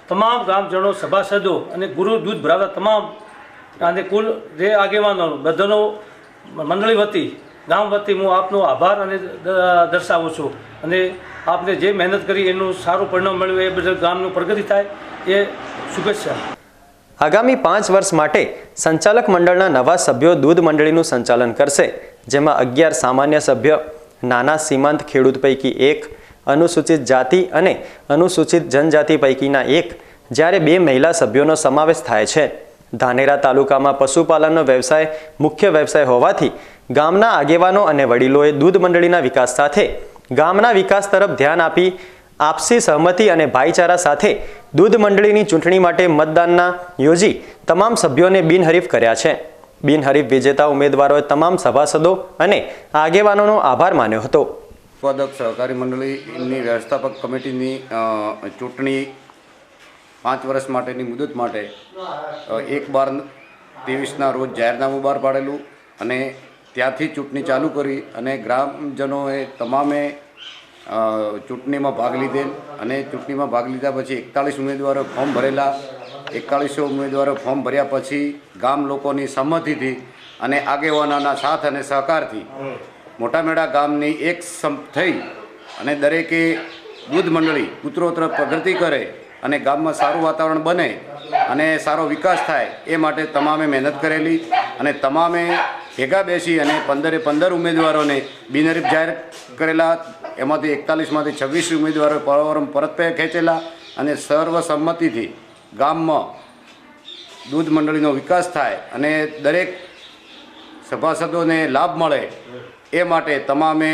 તમામ ગામજનો, સભાસદો અને ગુરુ દૂધ ભરાવતા તમામ અને કુલ જે આગેવાનો બધાનો મંડળી વતી, ગામ વતી હું આપનો આભાર અને દર્શાવું છું. અને આપને જે મહેનત કરી એનું સારું પરિણામ મળ્યું એ બદલ ગામનું પ્રગતિ થાય એ શુભેચ્છા. આગામી 5 વર્ષ માટે સંચાલક મંડળના નવા સભ્યો દૂધ મંડળીનું સંચાલન કરશે, જેમાં 11 સામાન્ય સભ્ય, નાના સીમાંત ખેડૂત પૈકી 1, અનુસૂચિત જાતિ અને અનુસૂચિત જનજાતિ પૈકીના 1, જ્યારે 2 મહિલા સભ્યોનો સમાવેશ થાય છે. ધાનેરા તાલુકામાં પશુપાલનનો વ્યવસાય મુખ્ય વ્યવસાય હોવાથી ગામના આગેવાનો અને વડીલોએ દૂધ મંડળીના વિકાસ સાથે ગામના વિકાસ તરફ ધ્યાન આપી આપસી સહમતિ અને ભાઈચારા સાથે દૂધ મંડળીની ચૂંટણી માટે મતદાનના યોજી તમામ સભ્યોને બિનહરીફ કર્યા છે. બિનહરીફ વિજેતા ઉમેદવારોએ તમામ સભાસદો અને આગેવાનોનો આભાર માન્યો હતો. ઉત્પાદક સહકારી મંડળીની વ્યવસ્થાપક કમિટીની ચૂંટણી 5 વર્ષ માટેની મુદત માટે 1/12/23ના રોજ જાહેરનામું બહાર પાડેલું અને ત્યાંથી ચૂંટણી ચાલુ કરી અને ગ્રામજનોએ તમામે ચૂંટણીમાં ભાગ લીધેલ અને ચૂંટણીમાં ભાગ લીધા પછી 41 ઉમેદવારો ફોર્મ ભરેલા. 41 ઉમેદવારો ફોર્મ ભર્યા પછી ગામ લોકોની સંમતિથી અને આગેવાનોના સાથ અને સહકારથી મોટામેડા ગામની એક સંપ થઈ અને દરેકે દૂધ મંડળી ઉત્તરોત્તર પ્રગતિ કરે અને ગામમાં સારું વાતાવરણ બને અને સારો વિકાસ થાય એ માટે તમામે મહેનત કરેલી. અને તમામે ભેગા બેસી અને 15 ઉમેદવારોને બિનહરીફ જાહેર કરેલા. એમાંથી 41માંથી 26 ઉમેદવારો પરત ખેંચેલા અને સર્વસંમતિથી ગામમાં દૂધ મંડળીનો વિકાસ થાય અને દરેક સભાસદોને લાભ મળે એ માટે તમામે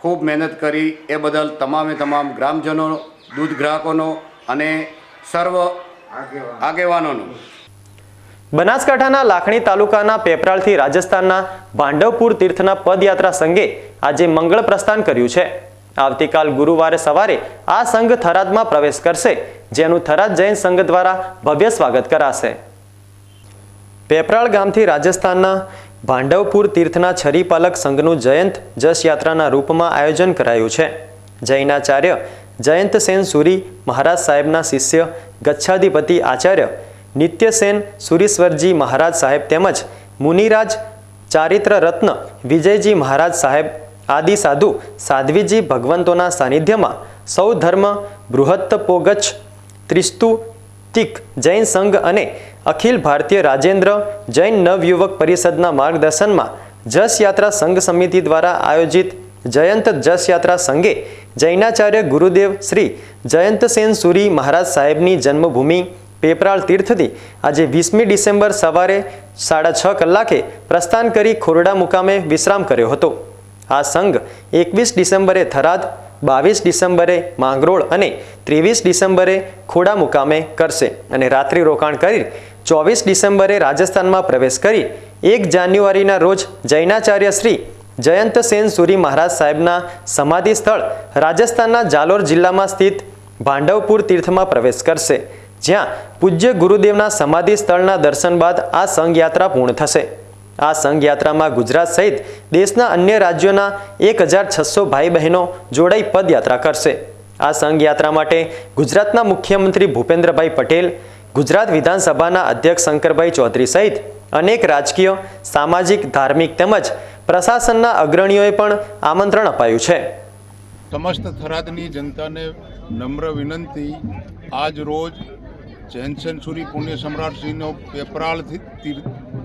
ખૂબ મહેનત કરી. એ બદલ તમામ ગ્રામજનો, દૂધ ગ્રાહકોનો અને સર્વ આગેવાનોનો. બનાસકાંઠાના લાખણી તાલુકાના પેપરાળથી રાજસ્થાનના ભાંડવપુર તીર્થના પદયાત્રા સંઘે આજે મંગળ પ્રસ્થાન કર્યું છે. આવતીકાલ ગુરુવારે સવારે આ સંઘ થરાદમાં પ્રવેશ કરશે, જેનું થરાદ જૈન સંઘ દ્વારા ભવ્ય સ્વાગત કરાશે. પેપરાળ ગામથી રાજસ્થાનના ભાંડવપુર તીર્થના છરીપાલક સંઘનું જયંત જશ યાત્રાના રૂપમાં આયોજન કરાયું છે. જૈનાચાર્ય જયંતસેન સુરી મહારાજ સાહેબના શિષ્ય ગચ્છાધિપતિ આચાર્ય નિત્યસેન સુરીશ્વરજી મહારાજ સાહેબ તેમજ મુનિરાજ ચારિત્ર રત્ન વિજયજી મહારાજ સાહેબ આદિ સાધુ સાધ્વીજી ભગવંતોના સાનિધ્યમાં સૌ ધર્મ બૃહત્તપોગચ્છ ત્રિસ્તુતિક જૈન સંઘ અને અખિલ ભારતીય રાજેન્દ્ર જૈન નવયુવક પરિષદના માર્ગદર્શનમાં જશ યાત્રા સંઘ સમિતિ દ્વારા આયોજિત જયંત જશ યાત્રા સંઘે જૈનાચાર્ય ગુરુદેવ શ્રી જયંતસેન સુરી મહારાજ સાહેબની જન્મભૂમિ પેપરાળ તીર્થથી આજે 20મી ડિસેમ્બર સવારે 6:30 કલાકે પ્રસ્થાન કરી ખોરડા મુકામે વિશ્રામ કર્યો હતો. આ સંઘ 21 ડિસેમ્બરે થરાદ, 22 ડિસેમ્બરે માંગરોળ અને 23 ડિસેમ્બરે ખોડા મુકામે કરશે અને રાત્રિ રોકાણ કરી 24 ડિસેમ્બરે રાજસ્થાનમાં પ્રવેશ કરી 1 જાન્યુઆરીના રોજ જૈનાચાર્ય શ્રી જયંતસેન સુરી મહારાજ સાહેબના સમાધિ સ્થળ રાજસ્થાનના જાલોર જિલ્લામાં સ્થિત ભાંડવપુર તીર્થમાં પ્રવેશ કરશે, જ્યાં પૂજ્ય ગુરુદેવના સમાધિ સ્થળના દર્શન બાદ આ સંઘ યાત્રા પૂર્ણ થશે. આ સંઘ યાત્રામાં ગુજરાત સહિત દેશના અન્ય રાજ્યોના 1600 ભાઈ બહેનો જોડાઈ પદયાત્રા કરશે. આ સંઘ યાત્રા માટે ગુજરાતના મુખ્યમંત્રી ભૂપેન્દ્રભાઈ પટેલ, ગુજરાત વિધાનસભાના અધ્યક્ષ શંકરભાઈ ચૌધરી સહિત અનેક રાજકીય, સામાજિક, ધાર્મિક તેમજ પ્રશાસનના અગ્રણીઓએ પણ આમંત્રણ અપાયું છે. સમસ્ત થરાદની જનતાને નમ્ર વિનંતી, આજ રોજ જૈનસેન સુરી પુણ્ય સમ્રાટશ્રીનો પેપરાળ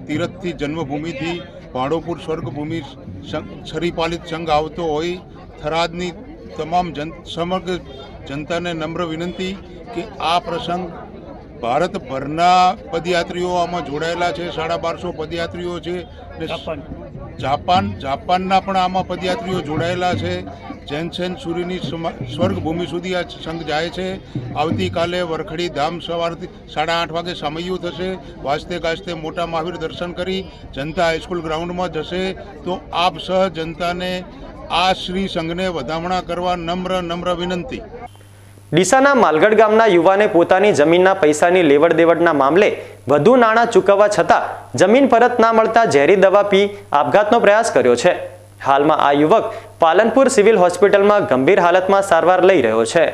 તીરથથી જન્મભૂમિથી ભાંડવપુર સ્વર્ગભૂમિ છરીપાલિત સંઘ આવતો હોય થરાદની તમામ સમગ્ર જનતાને નમ્ર વિનંતી કે આ પ્રસંગ ભારતભરના પદયાત્રીઓ આમાં જોડાયેલા છે. 1250 પદયાત્રીઓ છે. જાપાનના પણ આમાં પદયાત્રીઓ જોડાયેલા છે. જૈનસેન સુરીની સ્વર્ગભૂમિ સુધી આ સંઘ જાય છે. આવતીકાલે વરખડી ધામ સવારથી 8:30 વાગે સમયું થશે. વાજતે ગાજતે મોટા મહાવીર દર્શન કરી જનતા હાઈસ્કૂલ ગ્રાઉન્ડમાં જશે. તો આપ સહ જનતાને આ શ્રી સંઘને વધામણા કરવા નમ્ર વિનંતી. ડીસાના માલગઢ ગામના યુવાને પોતાની જમીનના પૈસાની લેવડ દેવડના મામલે વધુ નાણાં ચૂકવવા છતાં જમીન પરત ના મળતા ઝેરી દવા પી આપઘાતનો પ્રયાસ કર્યો છે. હાલમાં આ યુવક પાલનપુર સિવિલ હોસ્પિટલમાં ગંભીર હાલતમાં સારવાર લઈ રહ્યો છે.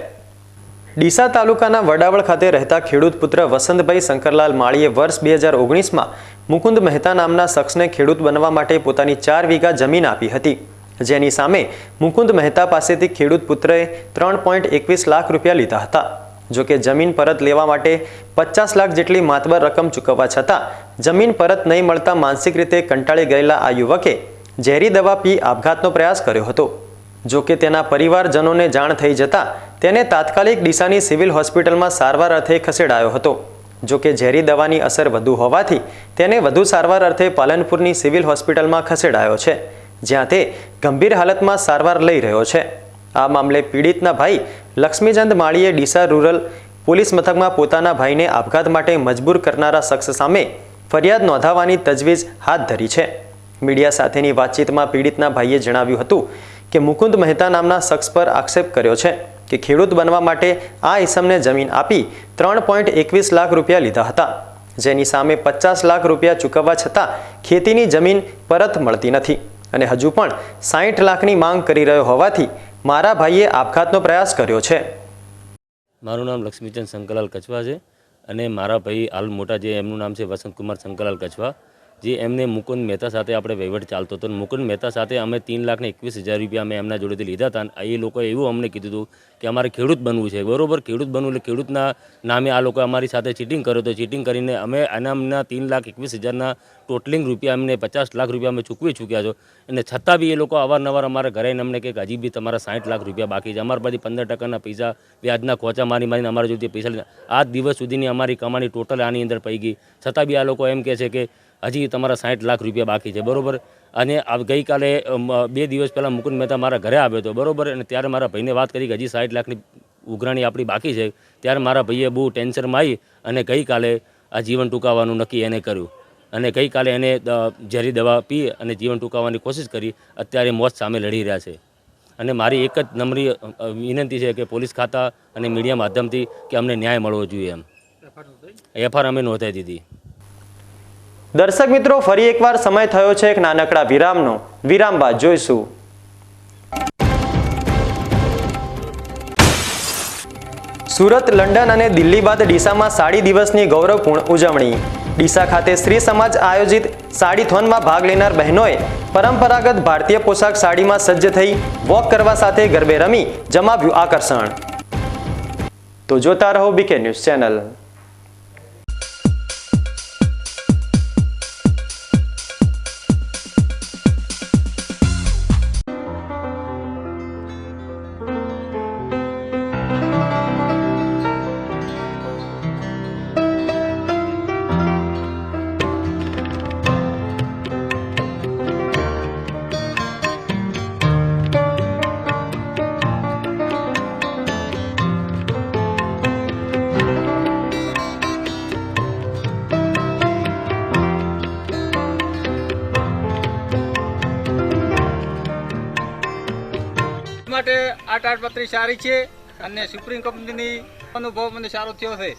ડીસા તાલુકાના વડાવળ ખાતે રહેતા ખેડૂત પુત્ર વસંતભાઈ શંકરલાલ માળીએ વર્ષ 2019માં મુકુંદ મહેતા નામના શખ્સને ખેડૂત બનવા માટે પોતાની 4 વીઘા જમીન આપી હતી, જેની સામે મુકુંદ મહેતા પાસેથી ખેડૂત પુત્રએ 3.21 લાખ રૂપિયા લીધા હતા. જોકે જમીન પરત લેવા માટે 50 લાખ જેટલી માતબર રકમ ચૂકવવા છતાં જમીન પરત નહીં મળતા માનસિક રીતે કંટાળી ગયેલા આ યુવકે ઝેરી દવા પી આપઘાતનો પ્રયાસ કર્યો હતો. જોકે તેના પરિવારજનોને જાણ થઈ જતાં તેને તાત્કાલિક ડીસાની સિવિલ હોસ્પિટલમાં સારવાર અર્થે ખસેડાયો હતો. જોકે ઝેરી દવાની અસર વધુ હોવાથી તેને વધુ સારવાર અર્થે પાલનપુરની સિવિલ હોસ્પિટલમાં ખસેડાયો છે, જ્યાં તે ગંભીર હાલતમાં સારવાર લઈ રહ્યો છે. આ મામલે પીડિતના ભાઈ લક્ષ્મીચંદ માળીએ ડીસા રૂરલ પોલીસ મથકમાં પોતાના ભાઈને આપઘાત માટે મજબૂર કરનારા શખ્સ સામે ફરિયાદ નોંધાવવાની તજવીજ હાથ ધરી છે. મીડિયા સાથેની વાતચીતમાં પીડિતના ભાઈએ જણાવ્યું હતું કે મુકુંદ મહેતા નામના શખ્સ પર આક્ષેપ કર્યો છે કે ખેડૂત બનવા માટે આ ઈસમને જમીન આપી 3.21 લાખ રૂપિયા લીધા હતા, જેની સામે 50 લાખ રૂપિયા ચૂકવવા છતાં ખેતીની જમીન પરત મળતી નથી અને હજુ પણ 60 લાખની માંગ કરી રહ્યો હોવાથી મારા ભાઈએ આપઘાતનો પ્રયાસ કર્યો છે. મારું નામ લક્ષ્મીચંદ શંકરલાલ કચવા છે અને મારા ભાઈ હાલ મોટા જે એમનું નામ છે વસંતકુમાર શંકરલાલ કચવા, જે એમને મુકુંદ મહેતા સાથે આપણે વહીવટ ચાલતો હતો. મુકુંદ મહેતા સાથે અમે 3,21,000 રૂપિયા અમે એમના જોડેથી લીધા હતા. એ લોકોએ એવું અમને કીધું હતું કે અમારે ખેડૂત બનવું છે, બરોબર. ખેડૂત બનવું એટલે ખેડૂતના નામે આ લોકો અમારી સાથે ચીટિંગ કર્યો હતો. ચીટિંગ કરીને અમે એના 3,21,000ના ટોટલિંગ રૂપિયા અમને 50 લાખ રૂપિયા અમે ચૂકવી ચૂક્યા છો. અને છતાં બી એ લોકો અવારનવાર અમારા ઘરે અમને કે હજી બી તમારા 60 લાખ રૂપિયા બાકી છે. અમારા પાસેથી 15% પૈસા વ્યાજના ખોચા મારીને અમારા જોડેથી પૈસા લીધા. આ દિવસ સુધીની અમારી કમાણી ટોટલ આની અંદર પડી ગઈ. છતાં બી આ લોકો એમ કહે છે કે હજી તમારા 60 લાખ રૂપિયા બાકી છે, બરોબર. અને ગઈકાલે 2 દિવસ પહેલાં મુકુંદ મહેતા મારા ઘરે આવ્યો હતો, બરોબર. અને ત્યારે મારા ભાઈને વાત કરી કે હજી 60 લાખની ઉઘરાણી આપણી બાકી છે. ત્યારે મારા ભાઈએ બહુ ટેન્શનમાં આવી અને ગઈકાલે આ જીવન ટૂંકાવવાનું નક્કી એને કર્યું અને ગઈકાલે એને ઝેરી દવા પી અને જીવન ટૂંકાવવાની કોશિશ કરી. અત્યારે મોત સામે લડી રહ્યા છે. અને મારી એક જ નમ્ર વિનંતી છે કે પોલીસ ખાતા અને મીડિયા માધ્યમથી કે અમને ન્યાય મળવો જોઈએ. એમ એફઆઈઆર અમે નોંધાવી દીધી. દર્શક મિત્રો, ફરી એકવાર સમય થયો છે એક નાનકડા વિરામનો. વિરામ બાદ જોઈશું. સુરત, લંડન અને દિલ્હી બાદ ડીસામાં સાડી દિવસની ગૌરવપૂર્ણ ઉજવણી. ડીસા ખાતે સ્ત્રી સમાજ આયોજિત સાડીથોનમાં ભાગ લેનાર બહેનોએ પરંપરાગત ભારતીય પોશાક સાડીમાં સજ્જ થઈ વોક કરવા સાથે ગરબે રમી જમાવ્યું આકર્ષણ. તો જોતા રહો બીકે ન્યૂઝ ચેનલ. માટે આ તાડપત્રી સારી છે અને સુપ્રીમ કંપનીની અનુભવ મને સારો થયો છે.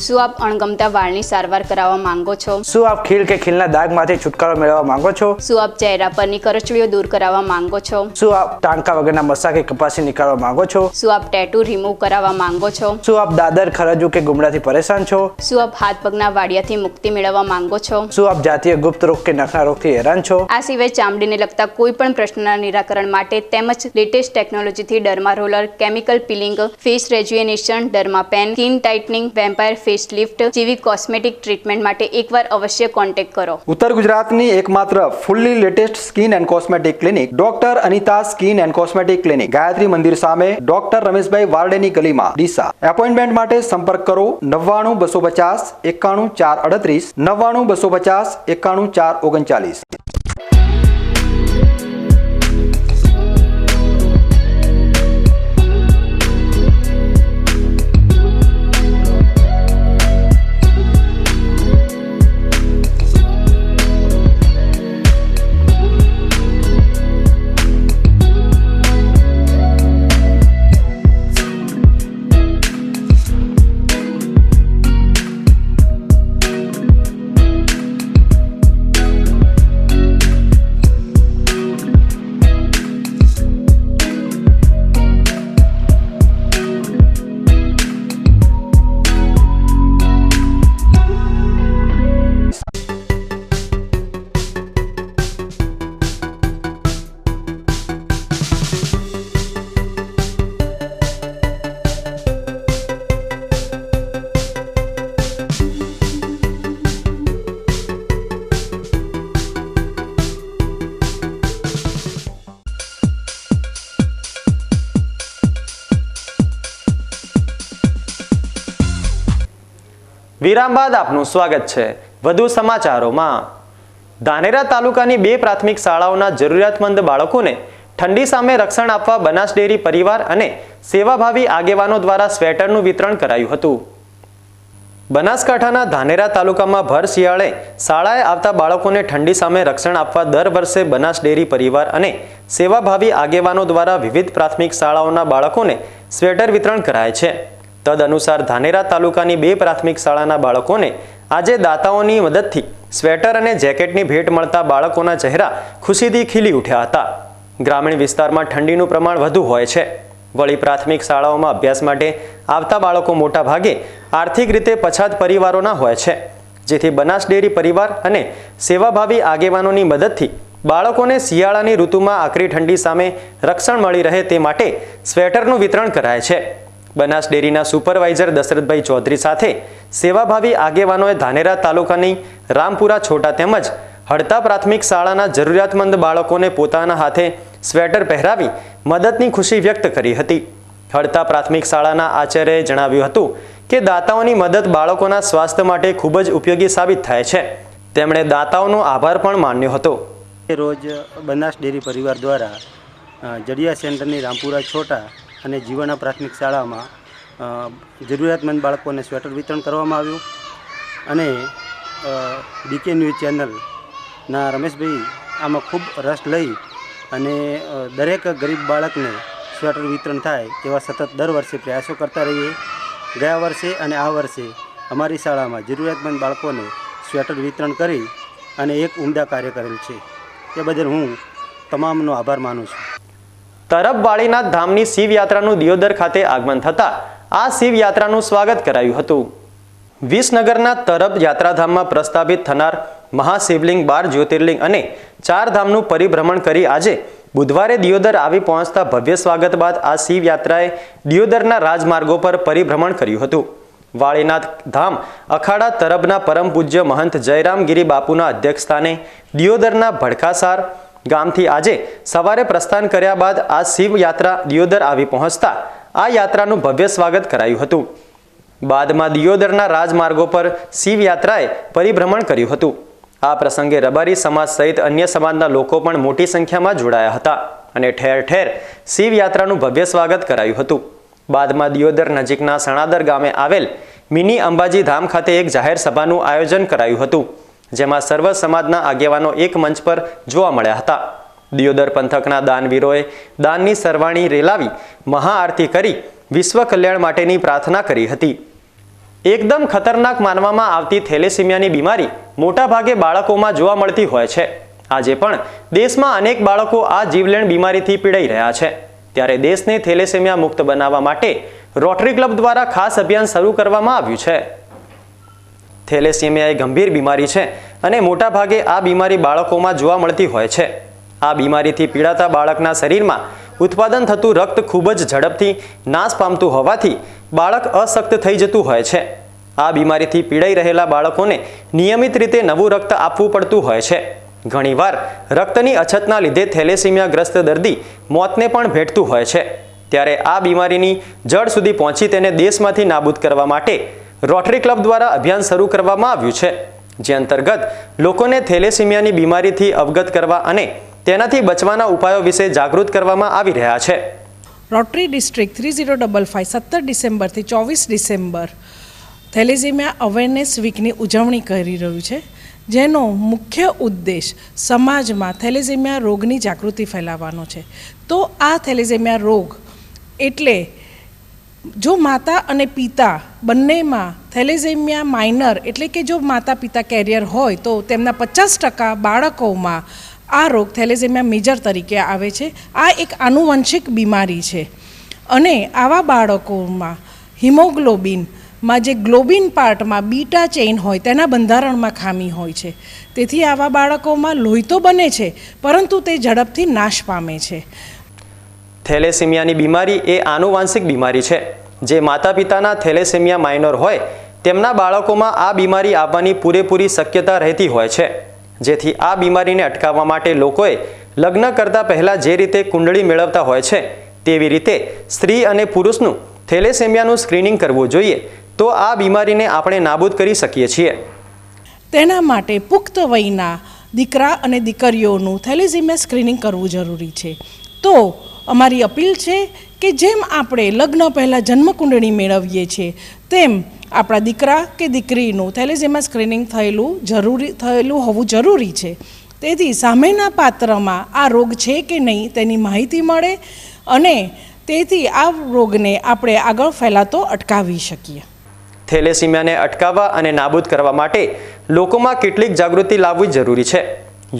શું આપ અણગમતા વાળની સારવાર કરાવવા માંગો છો? શું આપ ખીલ કે ખીલના દાગમાંથી છુટકારો મેળવવા માંગો છો? શું આપ ચહેરા પરની કરચલીઓ દૂર કરાવવા માંગો છો? શું આપ ટાંકા વગરના મસા કે કપાસી નીકાળવા માંગો છો? શું આપ ટેટુ રિમૂવ કરાવવા માંગો છો? શું આપ દાદર, ખરજુ કે ગુમડાથી પરેશાન છો? શું આપ હાથ પગના વાડિયાથી મુક્તિ મેળવવા માંગો છો? શું આપ જાતીય ગુપ્ત રોગ કે નખના રોગથી હેરાન છો? આ સિવાય ચામડીને લગતા કોઈ પણ પ્રશ્નના નિરાકરણ માટે તેમજ લેટેસ્ટ ટેકનોલોજીથી derma roller, chemical peeling, face rejuvenation, derma pen, skin tightening, vampire face lift જેવી કોસ્મેટિક ટ્રીટમેન્ટ માટે એકવાર અવશ્ય કોન્ટેક્ટ કરો. ઉત્તર ગુજરાતની એકમાત્ર fully latest skin and cosmetic clinic doctor Anita skin and cosmetic clinic, Gayatri Mandir સામે, ડોક્ટર રમેશભાઈ વારડેની ગલીમાં, ડીસા. એપોઇન્ટમેન્ટ માટે સંપર્ક કરો 99 250 91 438 99 250 91 439. વિરામ બાદ આપનું સ્વાગત છે. વધુ સમાચારોમાં. ધાનેરા તાલુકાની 2 પ્રાથમિક શાળાઓના જરૂરિયાતમંદ બાળકોને ઠંડી સામે રક્ષણ આપવા બનાસ ડેરી પરિવાર અને સેવાભાવી આગેવાનો દ્વારા સ્વેટરનું વિતરણ કરાયું હતું. બનાસકાંઠાના ધાનેરા તાલુકામાં ભર શિયાળે શાળાએ આવતા બાળકોને ઠંડી સામે રક્ષણ આપવા દર વર્ષે બનાસ ડેરી પરિવાર અને સેવાભાવી આગેવાનો દ્વારા વિવિધ પ્રાથમિક શાળાઓના બાળકોને સ્વેટર વિતરણ કરાય છે. તદનુસાર ધાનેરા તાલુકાની 2 પ્રાથમિક શાળાના બાળકોને આજે દાતાઓની મદદથી સ્વેટર અને જેકેટની ભેટ મળતા બાળકોના ચહેરા ખુશીથી ખીલી ઉઠ્યા હતા. ગ્રામીણ વિસ્તારમાં ઠંડીનું પ્રમાણ વધુ હોય છે. વળી પ્રાથમિક શાળાઓમાં અભ્યાસ માટે આવતા બાળકો મોટા ભાગે આર્થિક રીતે પછાત પરિવારોના હોય છે, જેથી બનાસ ડેરી પરિવાર અને સેવાભાવી આગેવાનોની મદદથી બાળકોને શિયાળાની ઋતુમાં આકરી ઠંડી સામે રક્ષણ મળી રહે તે માટે સ્વેટરનું વિતરણ કરાય છે. બનાસ ડેરીના સુપરવાઇઝર દશરથભાઈ ચૌધરી સાથે સેવાભાવી આગેવાનોએ ધાનેરા તાલુકાની રામપુરા છોટા તેમજ હડતા પ્રાથમિક શાળાના જરૂરિયાતમંદ બાળકોને પોતાના હાથે સ્વેટર પહેરાવી મદદની ખુશી વ્યક્ત કરી હતી. હડતા પ્રાથમિક શાળાના આચાર્યએ જણાવ્યું હતું કે દાતાઓની મદદ બાળકોના સ્વાસ્થ્ય માટે ખૂબ જ ઉપયોગી સાબિત થાય છે. તેમણે દાતાઓનો આભાર પણ માન્યો હતો. રોજ બનાસ ડેરી પરિવાર દ્વારા જડિયા સેન્ટરની રામપુરા છોટા અને જીવાના પ્રાથમિક શાળામાં જરૂરિયાતમંદ બાળકોને સ્વેટર વિતરણ કરવામાં આવ્યું અને BK ન્યૂઝ ચેનલના રમેશભાઈ આમાં ખૂબ રસ લઈ અને દરેક ગરીબ બાળકને સ્વેટર વિતરણ થાય એવા સતત દર વર્ષે પ્રયાસો કરતા રહીએ. ગયા વર્ષે અને આ વર્ષે અમારી શાળામાં જરૂરિયાતમંદ બાળકોને સ્વેટર વિતરણ કરી અને એક ઉમદા કાર્ય કરેલ છે. એ બદલ હું તમામનો આભાર માનું છું. તરફ વાળીનાથ ધામની શિવયાત્રાનું દિયોદર ખાતે આગમન થતાં આ શિવયાત્રાનું સ્વાગત કરાયું હતું. વિસનગરના તરફ યાત્રાધામમાં પ્રસ્થાપિત થનાર મહાશિવલિંગ 12 જ્યોતિર્લિંગ અને 4 ધામનું પરિભ્રમણ કરી આજે બુધવારે દિયોદર આવી પહોંચતા ભવ્ય સ્વાગત બાદ આ શિવયાત્રાએ દિયોદરના રાજમાર્ગો પર પરિભ્રમણ કર્યું હતું. વાળીનાથ ધામ અખાડા તરફના પરમ પૂજ્ય મહંત જયરામગીરી બાપુના અધ્યક્ષસ્થાને દિયોદરના ભડકાસાર ગામથી આજે સવારે પ્રસ્થાન કર્યા બાદ આ શિવયાત્રા દિયોદર આવી પહોંચતા આ યાત્રાનું ભવ્ય સ્વાગત કરાયું હતું. બાદમાં દિયોદરના રાજમાર્ગો પર શિવયાત્રાએ પરિભ્રમણ કર્યું હતું. આ પ્રસંગે રબારી સમાજ સહિત અન્ય સમાજના લોકો પણ મોટી સંખ્યામાં જોડાયા હતા અને ઠેર ઠેર શિવયાત્રાનું ભવ્ય સ્વાગત કરાયું હતું. બાદમાં દિયોદર નજીકના સણાદર ગામે આવેલ મિની અંબાજી ધામ ખાતે એક જાહેર સભાનું આયોજન કરાયું હતું, જેમાં સર્વ સમાજના આગેવાનો એક મંચ પર જોવા મળ્યા હતા. દિયોદર પંથકના દાનવીરોએ દાનની સરવાણી રેલાવી મહાઆરતી કરી વિશ્વ કલ્યાણ માટેની પ્રાર્થના કરી હતી. એકદમ ખતરનાક માનવામાં આવતી થેલેસીમિયાની બીમારી મોટાભાગે બાળકોમાં જોવા મળતી હોય છે. આજે પણ દેશમાં અનેક બાળકો આ જીવલેણ બીમારીથી પીડાઈ રહ્યા છે. ત્યારે દેશને થેલેસીમિયા મુક્ત બનાવવા માટે રોટરી ક્લબ દ્વારા ખાસ અભિયાન શરૂ કરવામાં આવ્યું છે. થેલેસીમિયા એ ગંભીર બીમારી છે અને મોટાભાગે આ બીમારી બાળકોમાં જોવા મળતી હોય છે. આ બીમારીથી પીડાતા બાળકના શરીરમાં ઉત્પાદન થતું રક્ત ખૂબ જ ઝડપથી નાશ પામતું હોવાથી બાળક અશક્ત થઈ જતું હોય છે. આ બીમારીથી પીડાઈ રહેલા બાળકોને નિયમિત રીતે નવું રક્ત આપવું પડતું હોય છે. ઘણીવાર રક્તની અછતના લીધે થેલેસીમિયાગ્રસ્ત દર્દી મોતને પણ ભેટતું હોય છે. ત્યારે આ બીમારીની જડ સુધી પહોંચી તેને દેશમાંથી નાબૂદ કરવા માટે રોટરી ક્લબ દ્વારા અભિયાન શરૂ કરવામાં આવ્યું છે, જે અંતર્ગત લોકોને થેલેસીમિયાની બીમારીથી અવગત કરવા અને તેનાથી બચવાના ઉપાયો વિશે જાગૃત કરવામાં આવી રહ્યા છે. રોટરી ડિસ્ટ્રિક્ટ 3055 17 ડિસેમ્બરથી 24 ડિસેમ્બર થેલેસીમિયા અવેરનેસ વીકની ઉજવણી કરી રહ્યું છે, જેનો મુખ્ય ઉદ્દેશ સમાજમાં થેલેસીમિયા રોગની જાગૃતિ ફેલાવવાનો છે. તો આ થેલેસીમિયા રોગ એટલે જો માતા અને પિતા બંનેમાં થેલેસીમિયા માઇનર એટલે કે જો માતા પિતા કેરિયર હોય તો તેમના 50% બાળકોમાં આ રોગ થેલેસીમિયા મેજર તરીકે આવે છે. આ એક આનુવંશિક બીમારી છે અને આવા બાળકોમાં હિમોગ્લોબિનમાં જે ગ્લોબિન પાર્ટમાં બીટા ચેઇન હોય તેના બંધારણમાં ખામી હોય છે. તેથી આવા બાળકોમાં લોહી તો બને છે પરંતુ તે ઝડપથી નાશ પામે છે. થેલેસીમિયાની બીમારી એ આનુવાંશિક બીમારી છે. જે માતા પિતાના થેલેસીમિયા માઇનર હોય તેમના બાળકોમાં આ બીમારી આવવાની પૂરેપૂરી શક્યતા રહેતી હોય છે. જેથી આ બીમારીને અટકાવવા માટે લોકોએ લગ્ન કરતા પહેલાં જે રીતે કુંડળી મેળવતા હોય છે તેવી રીતે સ્ત્રી અને પુરુષનું થેલેસીમિયાનું સ્ક્રીનિંગ કરવું જોઈએ. તો આ બીમારીને આપણે નાબૂદ કરી શકીએ છીએ. તેના માટે પુખ્ત વયના દીકરા અને દીકરીઓનું થેલેસીમિયા સ્ક્રીનિંગ કરવું જરૂરી છે. તો અમારી અપીલ છે કે જેમ આપણે લગ્ન પહેલાં જન્મકુંડળી મેળવીએ છીએ તેમ આપણા દીકરા કે દીકરીનું થેલેસીમિયા સ્ક્રીનિંગ થયેલું હોવું જરૂરી છે. તેથી સામેના પાત્રમાં આ રોગ છે કે નહીં તેની માહિતી મળે અને તેથી આ રોગને આપણે આગળ ફેલાતો અટકાવી શકીએ. થેલેસીમિયાને અટકાવવા અને નાબૂદ કરવા માટે લોકોમાં કેટલીક જાગૃતિ લાવવી જરૂરી છે.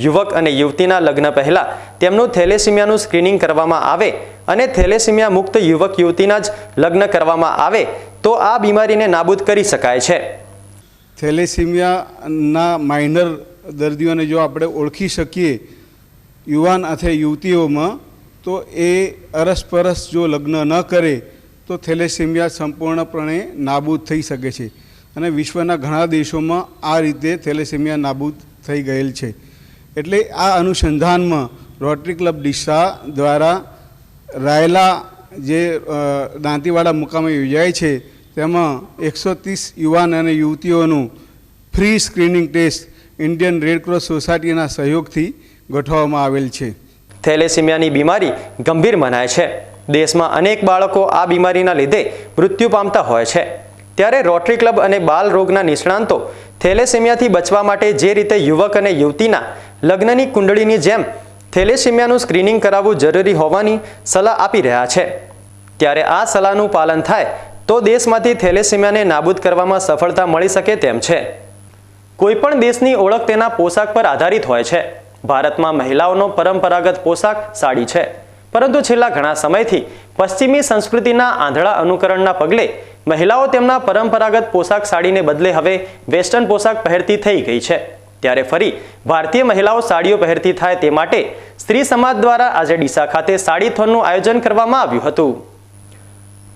યુવક અને યુવતીના લગ્ન પહેલાં તેમનું થેલેસીમિયાનું સ્ક્રીનિંગ કરવામાં આવે અને થેલેસીમિયા મુક્ત યુવક યુવતીના જ લગ્ન કરવામાં આવે તો આ બીમારીને નાબૂદ કરી શકાય છે. થેલેસીમિયાના માઇનર દર્દીઓને જો આપણે ઓળખી શકીએ યુવાન અથવા યુવતીઓમાં તો એ અરસપરસ જો લગ્ન ન કરે તો થેલેસીમિયા સંપૂર્ણપણે નાબૂદ થઈ શકે છે અને વિશ્વના ઘણા દેશોમાં આ રીતે થેલેસીમિયા નાબૂદ થઈ ગયેલ છે. એટલે આ અનુસંધાનમાં રોટરી ક્લબ ડીસા દ્વારા રાયલા જે દાંતીવાડા મુકામે યોજાય છે તેમાં 130 યુવાન અને યુવતીઓનું free screening test Indian Red Cross સોસાયટીના સહયોગથી ગોઠવવામાં આવેલ છે. થેલેસીમિયાની બીમારી ગંભીર મનાય છે. દેશમાં અનેક બાળકો આ બીમારીના લીધે મૃત્યુ પામતા હોય છે. ત્યારે રોટરી ક્લબ અને બાલ રોગના નિષ્ણાંતો થેલેસીમિયાથી બચવા માટે જે રીતે યુવક અને યુવતીના લગ્નની કુંડળીની જેમ થેલેસીમિયાનું સ્ક્રીનિંગ કરાવવું જરૂરી હોવાની સલાહ આપી રહ્યા છે. ત્યારે આ સલાહનું પાલન થાય તો દેશમાંથી થેલેસીમિયાને નાબૂદ કરવામાં સફળતા મળી શકે તેમ છે. કોઈપણ દેશની ઓળખ તેના પોશાક પર આધારિત હોય છે. ભારતમાં મહિલાઓનો પરંપરાગત પોશાક સાડી છે, પરંતુ છેલ્લા ઘણા સમયથી પશ્ચિમી સંસ્કૃતિના આંધળા અનુકરણના પગલે મહિલાઓ તેમના પરંપરાગત પોશાક સાડીને બદલે હવે વેસ્ટર્ન પોશાક પહેરતી થઈ ગઈ છે. ત્યારે ફરી ભારતીય મહિલાઓ સાડીઓ પહેરતી થાય તે માટે સ્ત્રી સમાજ દ્વારા આજે ડીસા ખાતે સાડીથોનનું આયોજન કરવામાં આવ્યું હતું.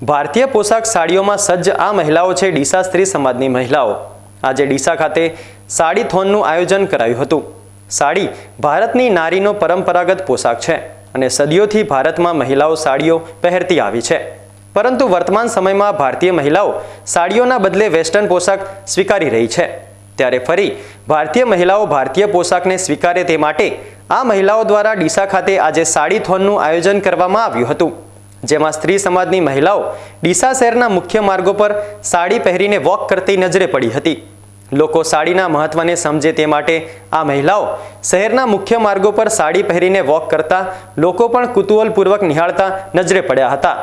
ભારતીય પોશાક સાડીઓમાં સજ્જ આ મહિલાઓ છે ડીસા સ્ત્રી સમાજની મહિલાઓ. આજે ડીસા ખાતે સાડીથોનનું આયોજન કરાયું હતું. સાડી ભારતની નારીનો પરંપરાગત પોશાક છે અને સદીઓથી ભારતમાં મહિલાઓ સાડીઓ પહેરતી આવી છે. પરંતુ વર્તમાન સમયમાં ભારતીય મહિલાઓ સાડીઓના બદલે વેસ્ટર્ન પોશાક સ્વીકારી રહી છે. ત્યારે ફરી ભારતીય મહિલાઓ ભારતીય પોશાકને સ્વીકારે તે માટે આ મહિલાઓ દ્વારા ડીસા ખાતે આજે સાડીથોનનું આયોજન કરવામાં આવ્યું હતું, જેમાં સ્ત્રી સમાજની મહિલાઓ ડીસા શહેરના મુખ્ય માર્ગો પર સાડી પહેરીને વોક કરતી નજરે પડી હતી. લોકો સાડીના મહત્વને સમજે તે માટે આ મહિલાઓ શહેરના મુખ્ય માર્ગો પર સાડી પહેરીને વોક કરતા લોકો પણ કુતૂહલપૂર્વક નિહાળતા નજરે પડ્યા હતા.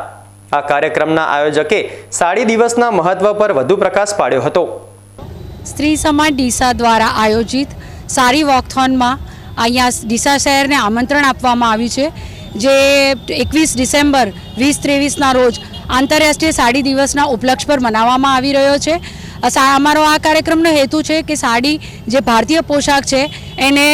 આ કાર્યક્રમના આયોજકે સાડી દિવસના મહત્વ પર વધુ પ્રકાશ પાડ્યો હતો. સ્ત્રી સમાજ ડીસા દ્વારા આયોજિત સાડી વોકથોનમાં અહીંયા ડીસા શહેરને આમંત્રણ આપવામાં આવ્યું છે, જે 21 ડિસેમ્બર 2023ના રોજ આંતરરાષ્ટ્રીય સાડી દિવસના ઉપલક્ષ પર મનાવવામાં આવી રહ્યો છે. અમારો આ કાર્યક્રમનો હેતુ છે કે સાડી જે ભારતીય પોશાક છે એને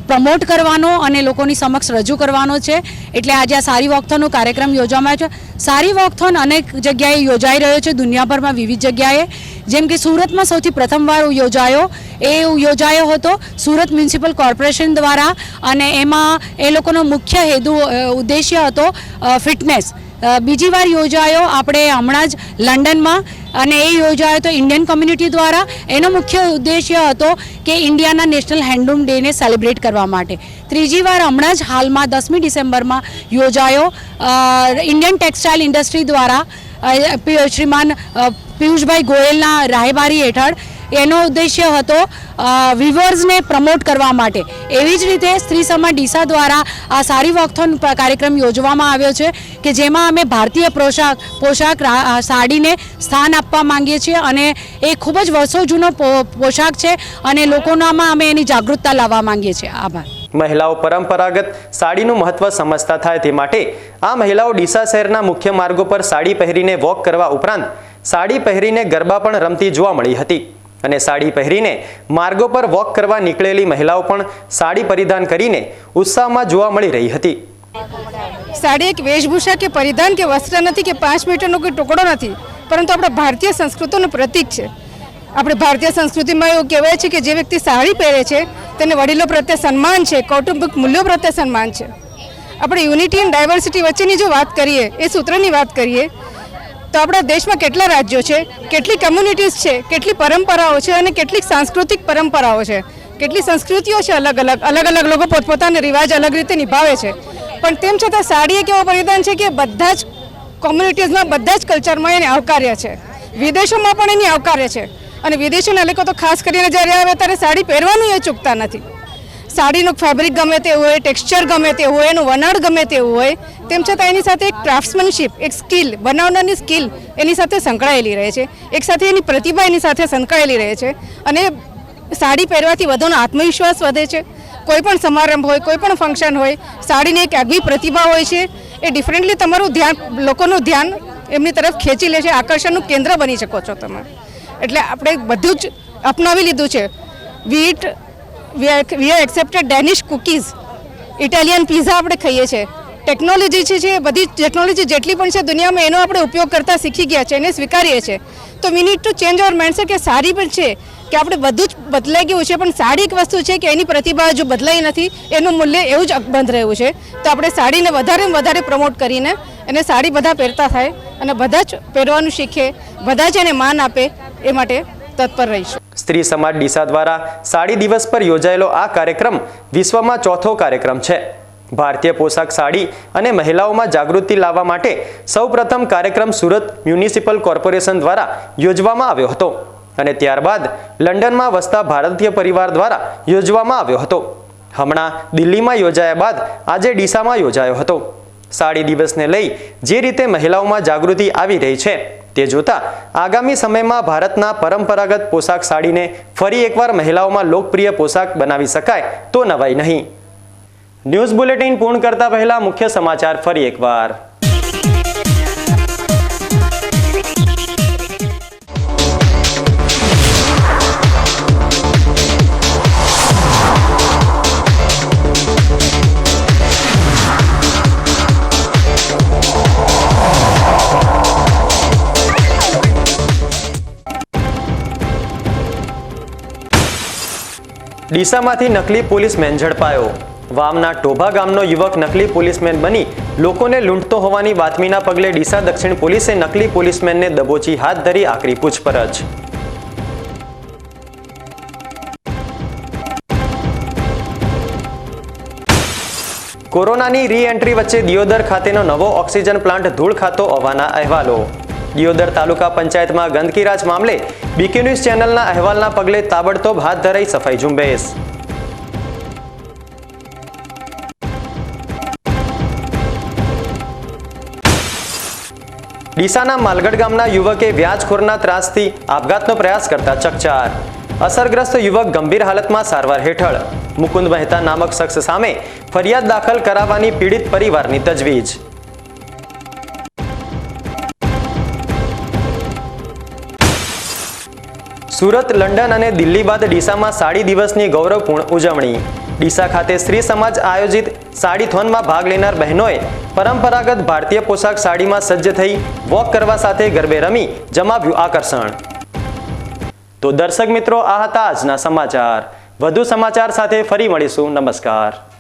પ્રમોટ કરવાનો અને લોકોની સમક્ષ રજૂ કરવાનો છે. એટલે આજે આ સાડી વોકથોનનો કાર્યક્રમ યોજવામાં આવ્યો છે. સાડી વોકથોન અનેક જગ્યાએ યોજાઈ રહ્યો છે, દુનિયાભરમાં વિવિધ જગ્યાએ. જેમ કે સુરતમાં સૌથી પ્રથમવાર યોજાયો હતો સુરત મ્યુનિસિપલ કોર્પોરેશન દ્વારા, અને એમાં એ લોકોનો મુખ્ય ઉદ્દેશ્ય હતો ફિટનેસ. બીજી વાર યોજાયો આપણે હમણાં જ લંડનમાં, અને એ યોજાયો તો ઇન્ડિયન કમ્યુનિટી દ્વારા. એનો મુખ્ય ઉદ્દેશ્ય હતો કે ઇન્ડિયાના નેશનલ હેન્ડલૂમ ડેને સેલિબ્રેટ કરવા માટે. ત્રીજી વાર હમણાં જ હાલમાં 10મી ડિસેમ્બરમાં યોજાયો ઇન્ડિયન ટેક્સટાઇલ ઇન્ડસ્ટ્રી દ્વારા શ્રીમાન પિયુષભાઈ ગોયલના રાહબારી હેઠળ. એનો ઉદ્દેશ્ય હતો વિવર્સને પ્રમોટ કરવા માટે. એવી જ રીતે સ્ત્રી સમાજ ડીસા દ્વારા આ સાડી વોકથોન કાર્યક્રમ યોજવામાં આવ્યો છે કે જેમાં અમે ભારતીય પોશાક સાડીને સ્થાન આપવા માંગીએ છીએ, અને એ ખૂબ જ વર્ષો જૂનો પોશાક છે અને લોકોનામાં અમે એની જાગૃતતા લાવવા માંગીએ છીએ. આભાર. મહિલાઓ પરંપરાગત સાડીનું મહત્વ સમજતા થાય તે માટે આ મહિલાઓ ડીસા શહેરના મુખ્ય માર્ગો પર સાડી પહેરીને વોક કરવા ઉપરાંત સાડી પહેરીને ગરબા પણ રમતી જોવા મળી હતી. અને સાડી પહેરીને માર્ગો પર વોક કરવા નીકળેલી મહિલાઓ પણ સાડી પરિધાન કરીને ઉત્સાહમાં જોવા મળી રહી હતી. સાડી એક વેશભૂષા કે પરિધાન કે વસ્ત્ર નથી કે 5 મીટરનો કોઈ ટુકડો નથી, પરંતુ આપણા ભારતીય સંસ્કૃતિનું પ્રતીક છે. આપણે ભારતીય સંસ્કૃતિમાં એવું કહેવાય છે કે જે વ્યક્તિ સાડી પહેરે છે તેને વડીલો પ્રત્યે સન્માન છે, કૌટુંબિક મૂલ્યો પ્રત્યે સન્માન છે. આપણે યુનિટી એન્ડ ડાયવર્સિટી વચ્ચેની જો વાત કરીએ, એ સૂત્રની વાત કરીએ તો આપણા દેશમાં કેટલા રાજ્યો છે, કેટલી કમ્યુનિટીઝ છે, કેટલી પરંપરાઓ છે અને કેટલી સાંસ્કૃતિક પરંપરાઓ છે, કેટલી સંસ્કૃતિઓ છે. અલગ અલગ લોકો પોતપોતાના રિવાજ અલગ રીતે નિભાવે છે. પણ તેમ છતાં સાડી એક એવો પરિધાન છે કે બધા જ કોમ્યુનિટીઝમાં, બધા જ કલ્ચરમાં એને આવકાર્ય છે. વિદેશોમાં પણ એની આવકાર્ય છે. અને વિદેશોના લોકો તો ખાસ કરીને જ્યારે આવે ત્યારે સાડી પહેરવાનું એ ચૂકતા નથી. સાડીનું ફેબ્રિક ગમે તે હોય, ટેક્સચર ગમે તે હોય, એનું વણાટ ગમે તેવું હોય, તેમ છતાં એની સાથે એક ક્રાફ્ટ્સમેનશિપ, એક સ્કિલ, બનાવનારની સ્કિલ એની સાથે સંકળાયેલી રહે છે. એક સાથે એની પ્રતિભા એની સાથે સંકળાયેલી રહે છે. અને સાડી પહેરવાથી વધુનો આત્મવિશ્વાસ વધે છે. કોઈ પણ સમારંભ હોય, કોઈ પણ ફંક્શન હોય, સાડીની એક આગવી પ્રતિભા હોય છે. એ ડિફરન્ટલી તમારું ધ્યાન, લોકોનું ધ્યાન એમની તરફ ખેંચી લે છે. આકર્ષણનું કેન્દ્ર બની શકો છો તમે. એટલે આપણે બધું જ અપનાવી લીધું છે. We are accepted Danish cookies, Italian pizza આપણે ખાઈએ છીએ. ટેકનોલોજી છે, બધી ટેકનોલોજી જેટલી પણ છે દુનિયામાં એનો આપણે ઉપયોગ કરતા શીખી ગયા છે, એને સ્વીકારીએ છીએ. તો we need to change our mindset કે સારી પણ છે કે આપણે બધું જ બદલાઈ ગયું છે, પણ સાડી એક વસ્તુ છે કે એની પ્રતિભા જો બદલાઈ નથી, એનું મૂલ્ય એવું જ અકબંધ રહ્યું છે. તો આપણે સાડીને વધારે પ્રમોટ કરીને એને સાડી બધા પહેરતા થાય અને બધા જ પહેરવાનું શીખે, બધા જ એને માન આપે, એ માટે તત્પર રહીશું. સ્ત્રી સમાજ ડીસા દ્વારા સાડી દિવસ પર યોજાયેલો આ કાર્યક્રમ વિશ્વમાં 4થો કાર્યક્રમ છે. ભારતીય પોશાક સાડી અને મહિલાઓમાં જાગૃતિ લાવવા માટે સૌપ્રથમ કાર્યક્રમ સુરત મ્યુનિસિપલ કોર્પોરેશન દ્વારા યોજવામાં આવ્યો હતો અને ત્યારબાદ લંડનમાં વસતા ભારતીય પરિવાર દ્વારા યોજવામાં આવ્યો હતો. હમણાં દિલ્હીમાં યોજાયા બાદ આજે ડીસામાં યોજાયો હતો. સાડી દિવસને લઈ જે રીતે મહિલાઓમાં જાગૃતિ આવી રહી છે તે જોતા આગામી સમયમાં ભારતના પરંપરાગત પોશાક સાડીને ફરી એકવાર મહિલાઓમાં લોકપ્રિય પોશાક બનાવી શકાય તો નવાઈ નહીં. ન્યૂઝ બુલેટિન પૂર્ણ કરતા પહેલા મુખ્ય સમાચાર ફરી એકવાર. ડીસામાંથી નકલી પોલીસમેન ઝડપાયો. વાવના ટોભા ગામનો યુવક નકલી પોલીસમેન બની લોકોને લૂંટતો હોવાની બાતમીના પગલે ડીસા દક્ષિણ પોલીસે નકલી પોલીસમેનને દબોચી હાથ ધરી આકરી પૂછપરછ. કોરોનાની રી એન્ટ્રી વચ્ચે દિયોદર ખાતેનો નવો ઓક્સિજન પ્લાન્ટ ધૂળ ખાતો હોવાના અહેવાલો. દિયોદર તાલુકા પંચાયતમાં ગંદકીરાજ મામલે બીકે ન્યૂઝ ચેનલના અહેવાલના પગલે તાબડતોબ હાથ ધરાઈ સફાઈ ઝુંબેશ. ડીસાના માલગઢ ગામના યુવકે વ્યાજખોરના ત્રાસથી આપઘાતનો પ્રયાસ કરતા ચકચાર. અસરગ્રસ્ત યુવક ગંભીર હાલતમાં સારવાર હેઠળ. મુકુંદ મહેતા નામક શખ્સ સામે ફરિયાદ દાખલ કરાવવાની પીડિત પરિવારની તજવીજ. સુરત, લંડન અને દિલ્હી બાદ ડીસામાં સાડી દિવસની ગૌરવપૂર્ણ ઉજવણી. ડીસા ખાતે સ્ત્રી સમાજ આયોજિત સાડીથોનમાં ભાગ લેનાર બહેનોએ પરંપરાગત ભારતીય પોશાક સાડીમાં સજ્જ થઈ વોક કરવા સાથે ગરબે રમી જમાવ્યું આકર્ષણ. તો દર્શક મિત્રો, આ હતા આજના સમાચાર. વધુ સમાચાર સાથે ફરી મળીશું. નમસ્કાર.